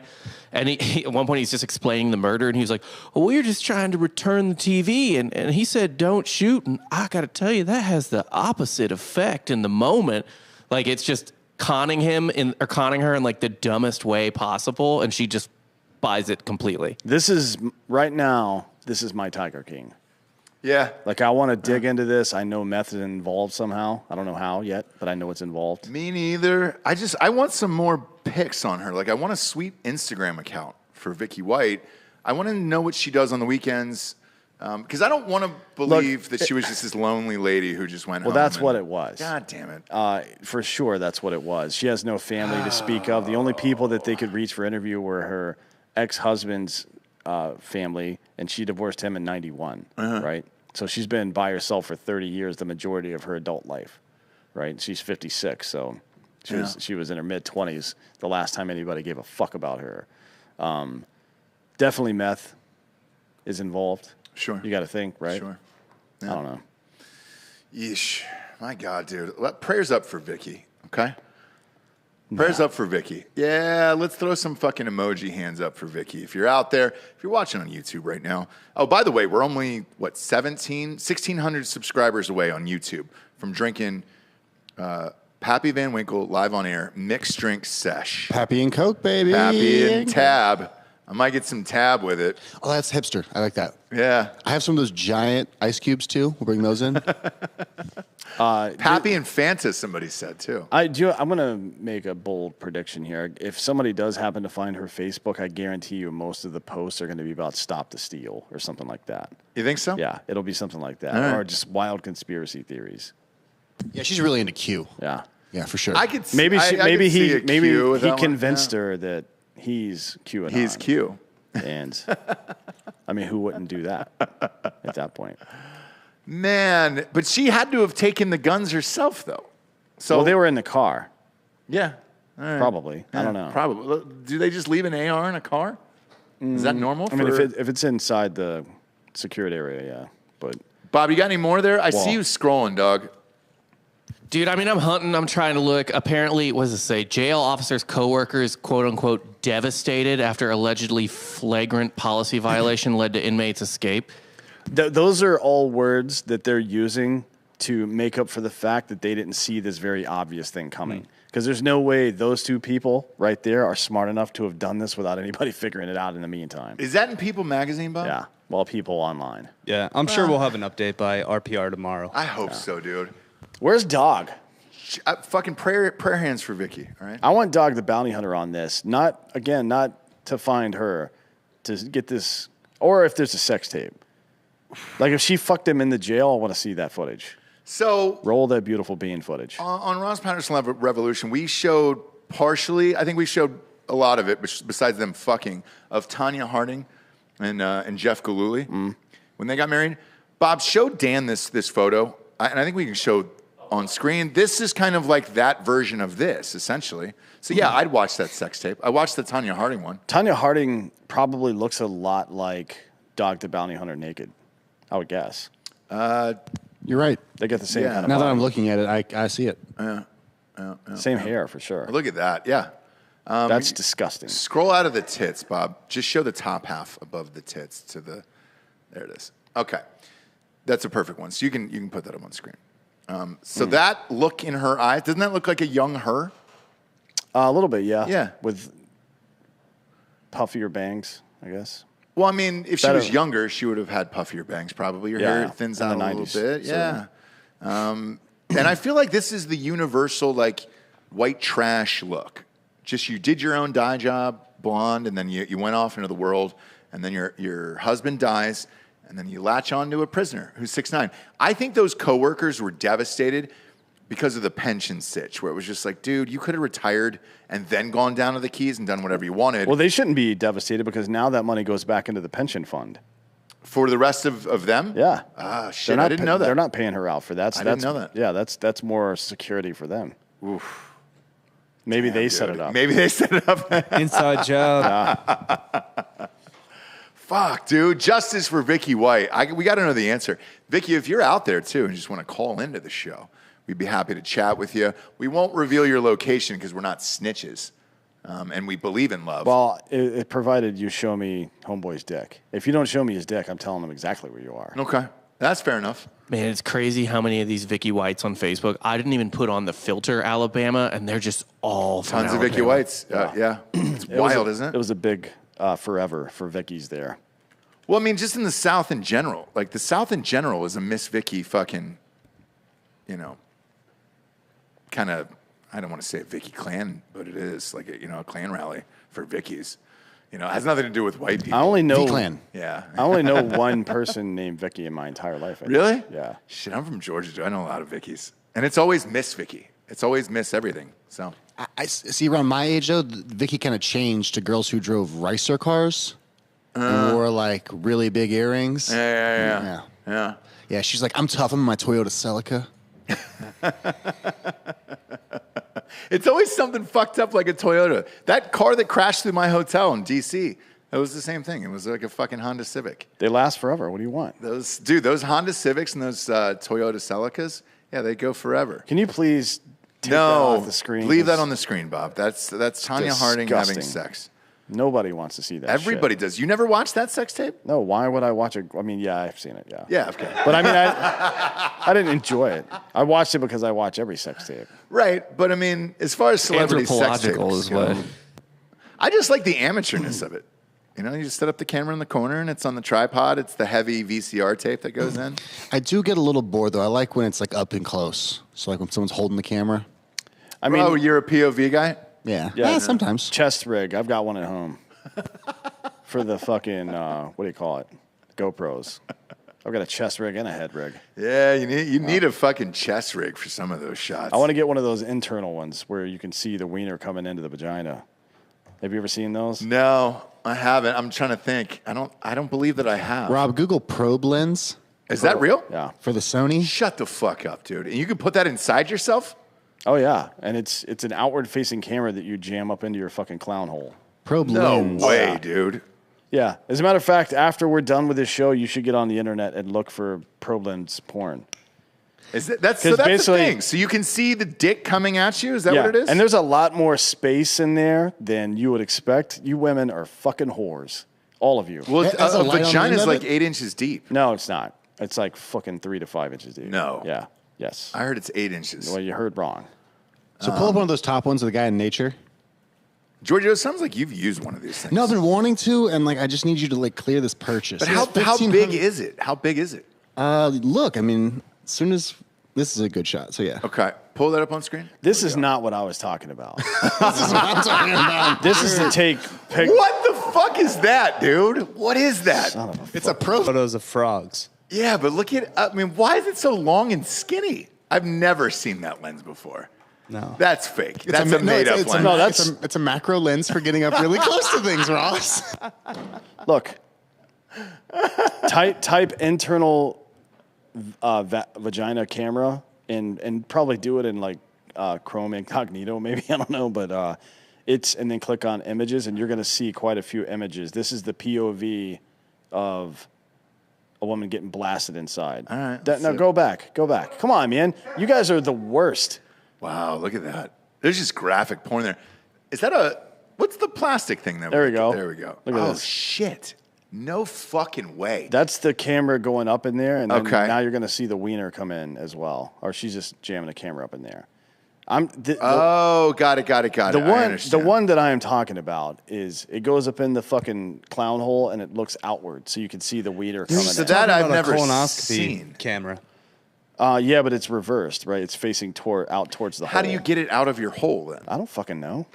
And he at one point, he's just explaining the murder, and he was like, well, we were just trying to return the TV. And he said, don't shoot. And I got to tell you, that has the opposite effect in the moment. Like, it's just conning her in like the dumbest way possible, and she just buys it completely. This is my Tiger King. Yeah. Like, I want to dig into this. I know meth is involved somehow. I don't know how yet, but I know it's involved. Me neither. I want some more pics on her. Like, I want a sweet Instagram account for Vicky White. I want to know what she does on the weekends. Because I don't want to believe that she was just this lonely lady who just went home. Well, that's what it was. God damn it. For sure, that's what it was. She has no family to speak of. The only people that they could reach for interview were her ex-husband's family, and she divorced him in 91, right? So she's been by herself for 30 years, the majority of her adult life, right? She's 56, so she was in her mid-20s the last time anybody gave a fuck about her. Definitely meth is involved. Sure. You got to think, right? Sure. Yeah. I don't know. Yeesh. My God, dude. Prayers up for Vicky, okay? Prayers up for Vicky. Yeah, let's throw some fucking emoji hands up for Vicky. If you're out there, if you're watching on YouTube right now. Oh, by the way, we're only, 1,600 subscribers away on YouTube from Drinkin, Pappy Van Winkle live on air, mixed drink sesh. Pappy and Coke, baby. Pappy and Tab. I might get some Tab with it. Oh, that's hipster. I like that. Yeah. I have some of those giant ice cubes, too. We'll bring those in. Pappy and Fanta, somebody said, too. I'm going to make a bold prediction here. If somebody does happen to find her Facebook, I guarantee you most of the posts are going to be about Stop the Steal or something like that. You think so? Yeah, it'll be something like that. Right. Or just wild conspiracy theories. Yeah, she's really into Q. Yeah. Yeah, for sure. I could see, Maybe he he convinced her that he's QAnon. He's Q. And, I mean, who wouldn't do that at that point? Man, but she had to have taken the guns herself, though. So Well, they were in the car, yeah, all right. probably. I Yeah, don't know. Probably. Do they just leave an AR in a car? Is that normal? I mean, if it's inside the secured area, yeah. But Bob, you got any more there? I see Well- you scrolling, dog. Dude, I mean, I'm hunting. I'm trying to look. Apparently, what does it say? Jail officers' coworkers, quote unquote, devastated after allegedly flagrant policy violation led to inmates' escape. those are all words that they're using to make up for the fact that they didn't see this very obvious thing coming. Because there's no way those two people right there are smart enough to have done this without anybody figuring it out in the meantime. Is that in People Magazine, Bob? Yeah, well, people online. Yeah, I'm sure we'll have an update by RPR tomorrow. I hope so, dude. Where's Dog? Fucking prayer hands for Vicky, all right? I want Dog the Bounty Hunter on this. Not to find her, to get this, or if there's a sex tape. Like if she fucked him in the jail, I want to see that footage. So Roll that beautiful bean footage. on Ross Patterson Revolution, we showed partially, I think we showed a lot of it, besides them fucking, of Tanya Harding and Jeff Gillooly when they got married. Bob, showed Dan this photo, and I think we can show on screen. This is kind of like that version of this, essentially. So yeah, I'd watch that sex tape. I watched the Tanya Harding one. Tanya Harding probably looks a lot like Dog the Bounty Hunter naked, I would guess. You're right. They get the same Yeah. kind of Now that body. I'm looking at it, I see it. Same hair for sure. Look at that, yeah. That's disgusting. Scroll out of the tits, Bob. Just show the top half above the tits to the. There it is. Okay, that's a perfect one. So you can put that up on screen. So that look in her eyes, doesn't that look like a young her? A little bit, yeah. Yeah. With puffier bangs, I guess. Well, I mean, if she Better. was younger, she would have had puffier bangs. Probably her Yeah, hair thins in out the a little 90s, bit. Yeah. And I feel like this is the universal like white trash look. Just you did your own dye job, blonde, and then you went off into the world, and then your husband dies, and then you latch on to a prisoner who's 6'9". I think those coworkers were devastated because of the pension sitch, where it was just like, dude, you could have retired and then gone down to the Keys and done whatever you wanted. Well, they shouldn't be devastated because now that money goes back into the pension fund. For the rest of them? Yeah. Ah, shit, I didn't know that. They're not paying her out for that. So I didn't know that. Yeah, that's more security for them. Oof. Maybe they set it up. Maybe they set it up. Inside job. Fuck, dude. Justice for Vicky White. We got to know the answer. Vicky, if you're out there, too, and just want to call into the show, we'd be happy to chat with you. We won't reveal your location because we're not snitches, and we believe in love. Well, it provided you show me Homeboy's dick. If you don't show me his dick, I'm telling him exactly where you are. Okay. That's fair enough. Man, it's crazy how many of these Vicky Whites on Facebook. I didn't even put on the filter Alabama, and they're just all from Tons of Alabama. Vicky Whites. Yeah. It's wild, isn't it? It was a big forever for Vicky's there. Well, I mean, just in the South in general. Like, the South in general is a Miss Vicky fucking, kind of, I don't want to say a Vicky clan, but it is like a clan rally for Vickies. It has nothing to do with white people. I only know V-Clan. Yeah. I only know one person named Vicky in my entire life. I guess. Really? Yeah. Shit, I'm from Georgia, too. I know a lot of Vickies. And it's always Miss Vicky. It's always Miss everything. So I see around my age, though, Vicky kind of changed to girls who drove racer cars. and wore like really big earrings. Yeah. Yeah, she's like, I'm tough. I'm in my Toyota Celica. It's always something fucked up like a Toyota. That car that crashed through my hotel in D.C., it was the same thing. It was like a fucking Honda Civic. They last forever. What do you want? Those Honda Civics and those Toyota Celicas, yeah, they go forever. Can you please take that off the screen? Leave that on the screen, Bob. That's Tanya Harding having sex. Nobody wants to see that. Everybody does. You never watched that sex tape? No. Why would I watch it? I mean, yeah, I've seen it. Yeah. Yeah. Okay. But I mean, I didn't enjoy it. I watched it because I watch every sex tape. Right. But I mean, as far as celebrity sex tapes is what. I just like the amateurness of it. You know, you just set up the camera in the corner and it's on the tripod. It's the heavy VCR tape that goes in. I do get a little bored though. I like when it's like up and close. So like when someone's holding the camera. I mean, oh, you're a POV guy? Yeah, sometimes. Chest rig. I've got one at home for the fucking what do you call it? GoPros. I've got a chest rig and a head rig. Yeah, you need a fucking chest rig for some of those shots. I want to get one of those internal ones where you can see the wiener coming into the vagina. Have you ever seen those? No, I haven't. I'm trying to think. I don't believe that I have. Rob, Google probe lens. Is that real? Yeah. For the Sony? Shut the fuck up, dude. And you can put that inside yourself? Oh yeah, and it's an outward facing camera that you jam up into your fucking clown hole. Probe No lens. way, dude. Yeah. As a matter of fact, after we're done with this show, you should get on the internet and look for probe lens porn. That's the thing. So you can see the dick coming at you? Is that what it is? And there's a lot more space in there than you would expect. You women are fucking whores. All of you. Well, Has a light on the vagina end is of like it? 8 inches deep. No, it's not. It's like fucking 3 to 5 inches deep. No. Yeah. Yes. I heard it's 8 inches. Well, you heard wrong. So pull up one of those top ones of the guy in nature. Giorgio, it sounds like you've used one of these things. No, I've been wanting to, and like I just need you to like clear this purchase. But how big is it? How big is it? Look, I mean, as soon as this is a good shot. So yeah. Okay. Pull that up on screen. This is not what I was talking about. This is what I'm talking about. This is to take What the fuck is that, dude? What is that? It's a probe. Photos of frogs. Yeah, but look at, I mean, why is it so long and skinny? I've never seen that lens before. No. That's fake. That's a made-up lens. No, that's- it's a macro lens for getting up really close to things, Ross. Look. Type internal vagina camera and probably do it in like Chrome Incognito, maybe. I don't know, but and then click on images, and you're going to see quite a few images. This is the POV of a woman getting blasted inside. All right. Now go back. Come on, man. You guys are the worst. Wow, look at that. There's just graphic porn there. Is that what's the plastic thing that There we go. There we go. Look at oh, this. shit. No fucking way. That's the camera going up in there, and then Okay. now you're going to see the wiener come in as well. Or she's just jamming the camera up in there. Got it. The one that I am talking about is it goes up in the fucking clown hole and it looks outward, so you can see the wiener coming So in. that I've About a never colonoscopy seen. camera. Yeah, but it's reversed, right? It's facing out towards the hole. How do you get it out of your hole then? I don't fucking know.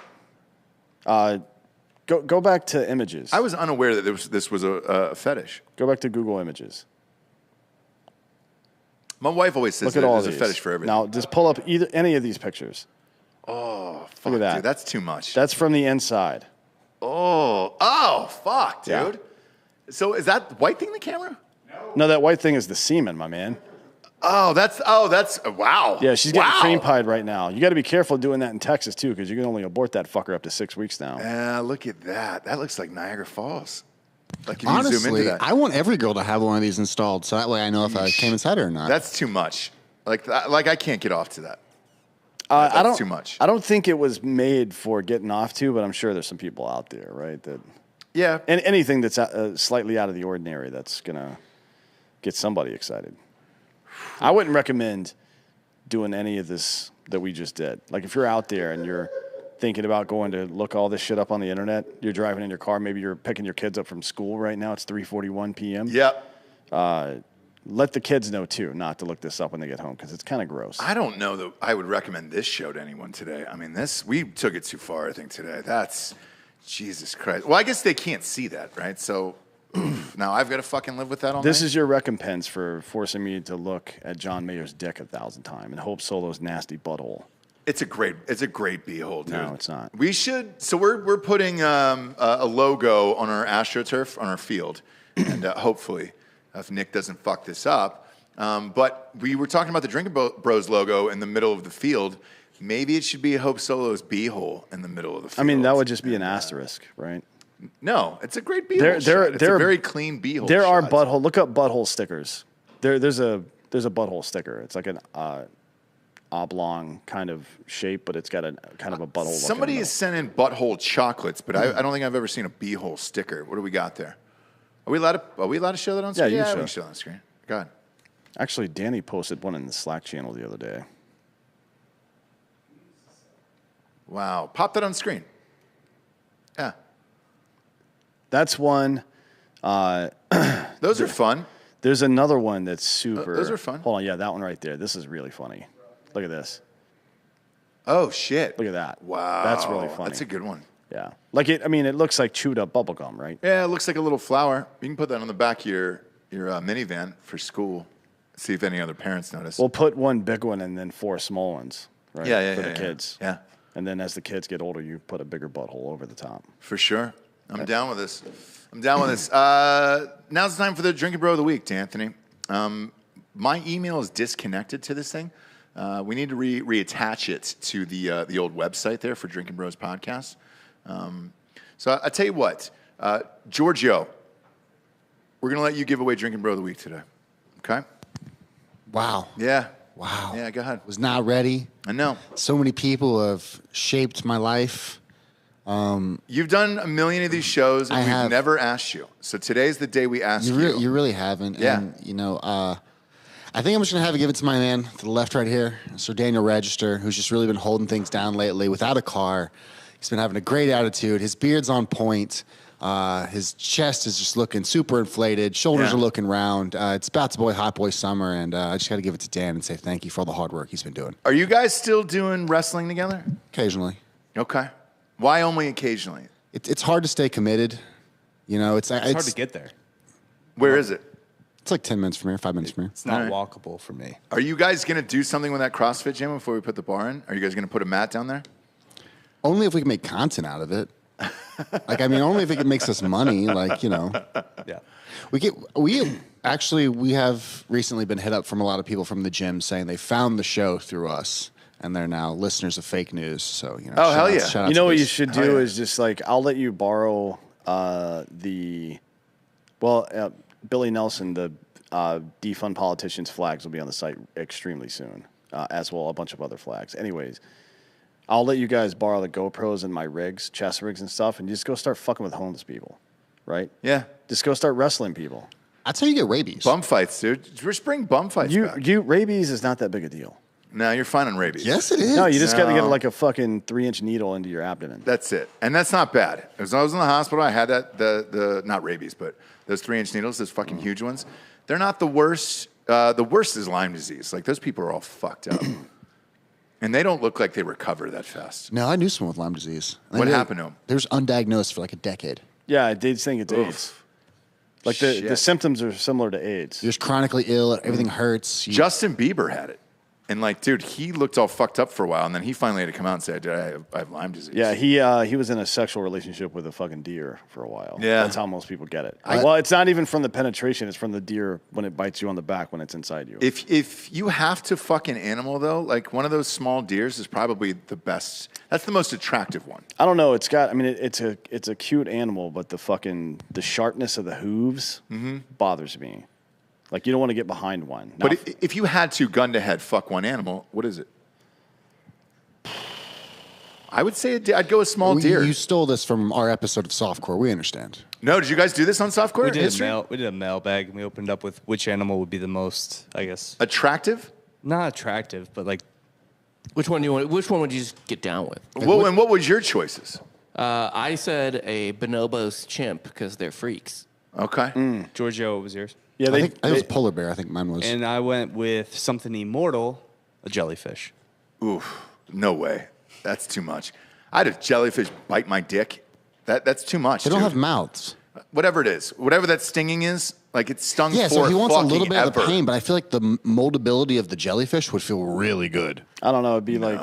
Go back to images. I was unaware that this was a fetish. Go back to Google Images. My wife always says Look at that all there's these. a fetish for everything. Now, just pull up any of these pictures. Oh, fuck, Look at that. dude, that's too much. That's from the inside. Oh, fuck, dude. Yeah. So is that white thing the camera? No, that white thing is the semen, my man. That's wow. Yeah, she's getting cream pied right now. You got to be careful doing that in Texas too, because you can only abort that fucker up to 6 weeks now. Look at that. That looks like Niagara Falls. Like if you zoom into Honestly, that. I want every girl to have one of these installed, so that way I know if I came inside her or not. That's too much. Like I can't get off to that. I don't, too much. I don't think it was made for getting off to, but I'm sure there's some people out there, right? That Yeah. and anything that's slightly out of the ordinary that's gonna get somebody excited. I wouldn't recommend doing any of this that we just did. Like if you're out there and you're thinking about going to look all this shit up on the internet, you're driving in your car, maybe you're picking your kids up from school right now. It's 3:41 p.m. Yep. Let the kids know too, not to look this up when they get home because it's kind of gross. I don't know that I would recommend this show to anyone today. I mean, we took it too far, I think, today. That's Jesus Christ. Well, I guess they can't see that, right? So now I've got to fucking live with that all This night? is your recompense for forcing me to look at John Mayer's dick 1,000 times and Hope Solo's nasty butthole. It's a great beehole, dude. No, it's not. We should. So we're putting a logo on our AstroTurf on our field, and hopefully, if Nick doesn't fuck this up. But we were talking about the Drinkin' Bros logo in the middle of the field. Maybe it should be Hope Solo's beehole in the middle of the field. I mean, that would just be an asterisk, right? No, it's a great beehole shot. It's a very clean beehole There are shot. butthole. Look up butthole stickers. There's a butthole sticker. It's like an oblong kind of shape, but it's got a kind of a butthole. Somebody has sent in butthole chocolates, but I don't think I've ever seen a beehole sticker. What do we got there? Are we allowed to show that on screen? Yeah, you we can show it on screen. Go ahead. Actually, Danny posted one in the Slack channel the other day. Wow. Pop that on screen. Yeah. That's one. Those are fun. There's another one that's super. Those are fun. Hold on. Yeah, that one right there. This is really funny. Look at this. Oh, shit. Look at that. Wow. That's really funny. That's a good one. Yeah. Like it. I mean, it looks like chewed up bubble gum, right? Yeah, it looks like a little flower. You can put that on the back of your minivan for school. See if any other parents notice. We'll put one big one and then 4 small ones, right? Yeah, for the kids. Yeah. And then as the kids get older, you put a bigger butthole over the top. For sure. I'm down with this. Now's the time for the Drinkin' Bro of the Week, D'Anthony. My email is disconnected to this thing. We need to reattach it to the old website there for Drinkin' Bros podcast. So I tell you what, Giorgio, we're going to let you give away Drinkin' Bro of the Week today. Okay? Wow. Yeah. Wow. Yeah, go ahead. Was not ready. I know. So many people have shaped my life. You've done a million of these shows, and we've never asked you. So today's the day we ask you. You really haven't. Yeah. And, I think I'm just going to have to give it to my man to the left right here, Sir Daniel Register, who's just really been holding things down lately without a car. He's been having a great attitude. His beard's on point. His chest is just looking super inflated. Shoulders are looking round. It's about to hot boy summer, and I just got to give it to Dan and say thank you for all the hard work he's been doing. Are you guys still doing wrestling together? Occasionally. Okay. Why only occasionally? It's hard to stay committed. It's hard to get there. Where is it? It's like 10 minutes from here, 5 minutes from here. It's not walkable for me. Are you guys going to do something with that CrossFit gym before we put the bar in? Are you guys going to put a mat down there? Only if we can make content out of it. Only if it makes us money. Yeah. We have recently been hit up from a lot of people from the gym saying they found the show through us. And they're now listeners of fake news. So, oh, hell yeah. Shout out you know to what this. you should do is just I'll let you borrow Billy Nelson, the defund politicians flags will be on the site extremely soon, as will a bunch of other flags. Anyways, I'll let you guys borrow the GoPros and my rigs, chest rigs and stuff, and just go start fucking with homeless people, right? Yeah. Just go start wrestling people. That's how you get rabies. Bum fights, dude. We're bringing bum fights back. Rabies is not that big a deal. No, you're fine on rabies. Yes, it is. No, you just got to get like a fucking 3-inch needle into your abdomen. That's it. And that's not bad. As I was in the hospital, I had the not rabies, but those 3-inch needles, those fucking huge ones. They're not the worst. The worst is Lyme disease. Like, those people are all fucked up. And they don't look like they recover that fast. No, I knew someone with Lyme disease. What happened to them? They was undiagnosed for like a decade. Yeah, they think it's AIDS. Like, the symptoms are similar to AIDS. You're just chronically ill. Everything hurts. Justin Bieber had it. And dude, he looked all fucked up for a while, and then he finally had to come out and say, I have Lyme disease. Yeah, he was in a sexual relationship with a fucking deer for a while. Yeah. That's how most people get it. Well, it's not even from the penetration. It's from the deer when it bites you on the back when it's inside you. If you have to fuck an animal, though, like one of those small deers is probably the best. That's the most attractive one. I don't know. It's a cute animal, but the sharpness of the hooves bothers me. Like, you don't want to get behind one. Now, But if you had to gun to head fuck one animal, what is it? I would say I'd go a small deer. You stole this from our episode of Softcore. We understand. No, did you guys do this on Softcore? We did a mailbag, and we opened up with which animal would be the most, I guess, attractive? Not attractive, but like, Which one would you just get down with? Well, and what was your choices? I said a bonobos chimp because they're freaks. Okay. Giorgio, what was yours? yeah, I think it was a polar bear. I think mine was. And I went with something immortal, a jellyfish. Oof, no way. That's too much. I had a jellyfish bite my dick. That's too much. They don't dude. have mouths. Whatever it is, whatever that stinging is, Like it stung Yeah, for so he wants a little fucking bit of the ever. pain, but I feel like the moldability of the jellyfish would feel really good. I don't know. It'd be like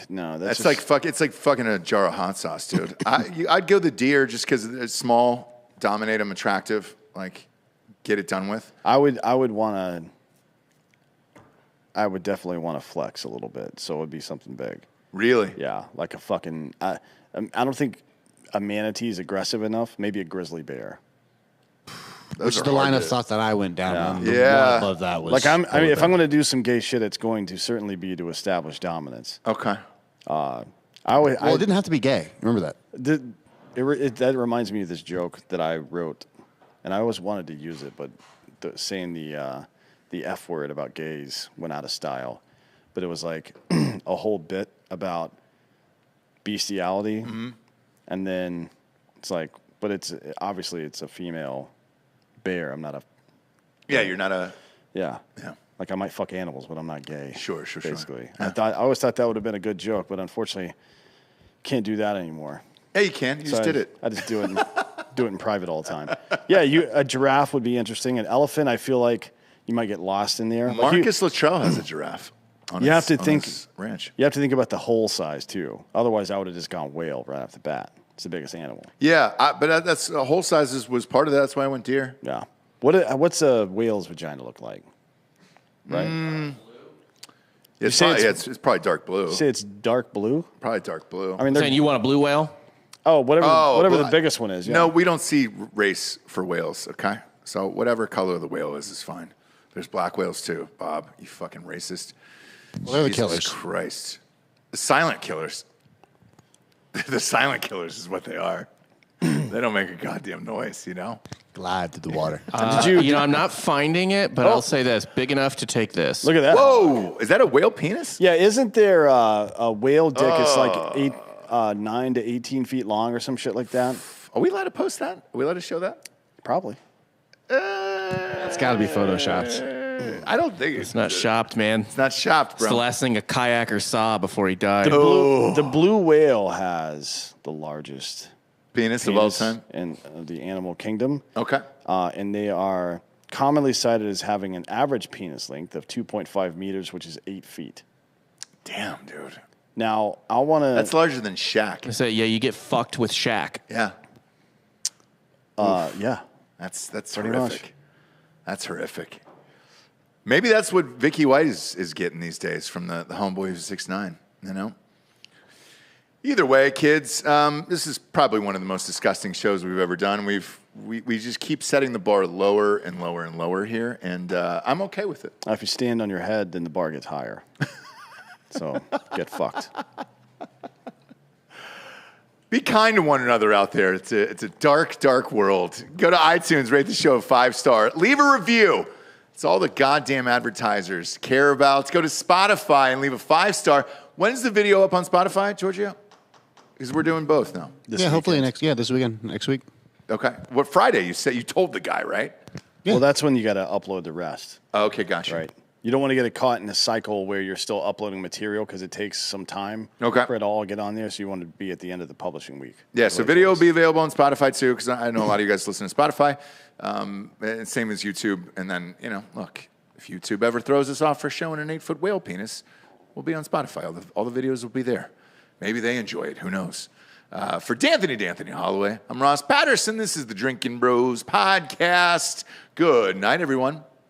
That's just, like it's like fucking a jar of hot sauce, dude. I'd go the deer just because it's small, dominate them, attractive, like get it done with. I would definitely want to flex a little bit, so it would be something big. Really? Yeah, like a fucking. I don't think a manatee is aggressive enough. Maybe a grizzly bear. Which is the line of thought that I went down. Yeah. The one above that was. Like if I'm going to do some gay shit, it's going to certainly be to establish dominance. Okay. Well, it didn't have to be gay. Remember that. That reminds me of this joke that I wrote, and I always wanted to use it, but saying the F word about gays went out of style. But it was like a whole bit about bestiality, and then it's like, but it's obviously it's a female bear. I'm not a. Yeah, you're not a. Yeah. Yeah. Like I might fuck animals, but I'm not gay. Sure. Basically, Yeah. I always thought that would have been a good joke, but unfortunately, can't do that anymore. Yeah, you can. You just did it. I just do it in private all the time. Yeah, a giraffe would be interesting. An elephant, I feel like you might get lost in there. Marcus Luttrell has a giraffe. On You have to on think his ranch. You have to think about the whole size too. Otherwise, I would have just gone whale right off the bat. It's the biggest animal. Yeah, but that's whole sizes was part of that. That's why I went deer. Yeah. What's a whale's vagina look like? Right. It's say probably, it's- it's probably dark blue. You say it's dark blue. Probably dark blue. I mean, Saying you want a blue whale? whatever well, the biggest one is. Yeah. No, we don't see race for whales. Okay, so whatever color the whale is fine. There's black whales too, Bob. You fucking racist. Well, they're the Jesus killers. Christ. The silent killers. The silent killers is what they are. They don't make a goddamn noise, you know? Glide through the water. I'm not finding it, but I'll say this: big enough to take this. Look at that. Whoa! Is that a whale penis? Yeah, isn't there a whale dick? It's like 9 to 18 feet long or some shit like that. Are we allowed to post that? Are we allowed to show that? Probably. It's got to be photoshopped. I don't think It's not shopped, man. It's not shopped, It's the bro. last thing a kayaker saw before he died. The blue whale has the largest Penis of all penis time? in the animal kingdom. Okay. And they are commonly cited as having an average penis length of 2.5 meters, which is 8 feet. Damn, dude. Now, I want to... That's larger than Shaq. So yeah, you get fucked with Shaq. Yeah. yeah. That's Pretty horrific. much. That's horrific. Maybe that's what Vicky White is getting these days from the homeboy who's 6'9", you know? Either way, kids, this is probably one of the most disgusting shows we've ever done. We just keep setting the bar lower and lower and lower here, and I'm okay with it. If you stand on your head, then the bar gets higher. So, get fucked. Be kind to one another out there. It's a dark, dark world. Go to iTunes, rate the show 5-star. Leave a review. It's all the goddamn advertisers care about. Go to Spotify and leave a 5-star. When's the video up on Spotify, Giorgio? Because we're doing both now. Hopefully this weekend, next week. Okay. What Friday? You said you told the guy, right? Yeah. Well, that's when you got to upload the rest. Okay, gotcha. Right. You don't want to get caught in a cycle where you're still uploading material because it takes some time Okay. for it all to get on there. So you want to be at the end of the publishing week. Yeah, so video will be available on Spotify too, because I know a lot of you guys listen to Spotify. And same as YouTube. And then, look, if YouTube ever throws us off for showing an 8-foot whale penis, we'll be on Spotify. All the videos will be there. Maybe they enjoy it. Who knows? For D'Anthony Holloway, I'm Ross Patterson. This is the Drinkin' Bros podcast. Good night, everyone.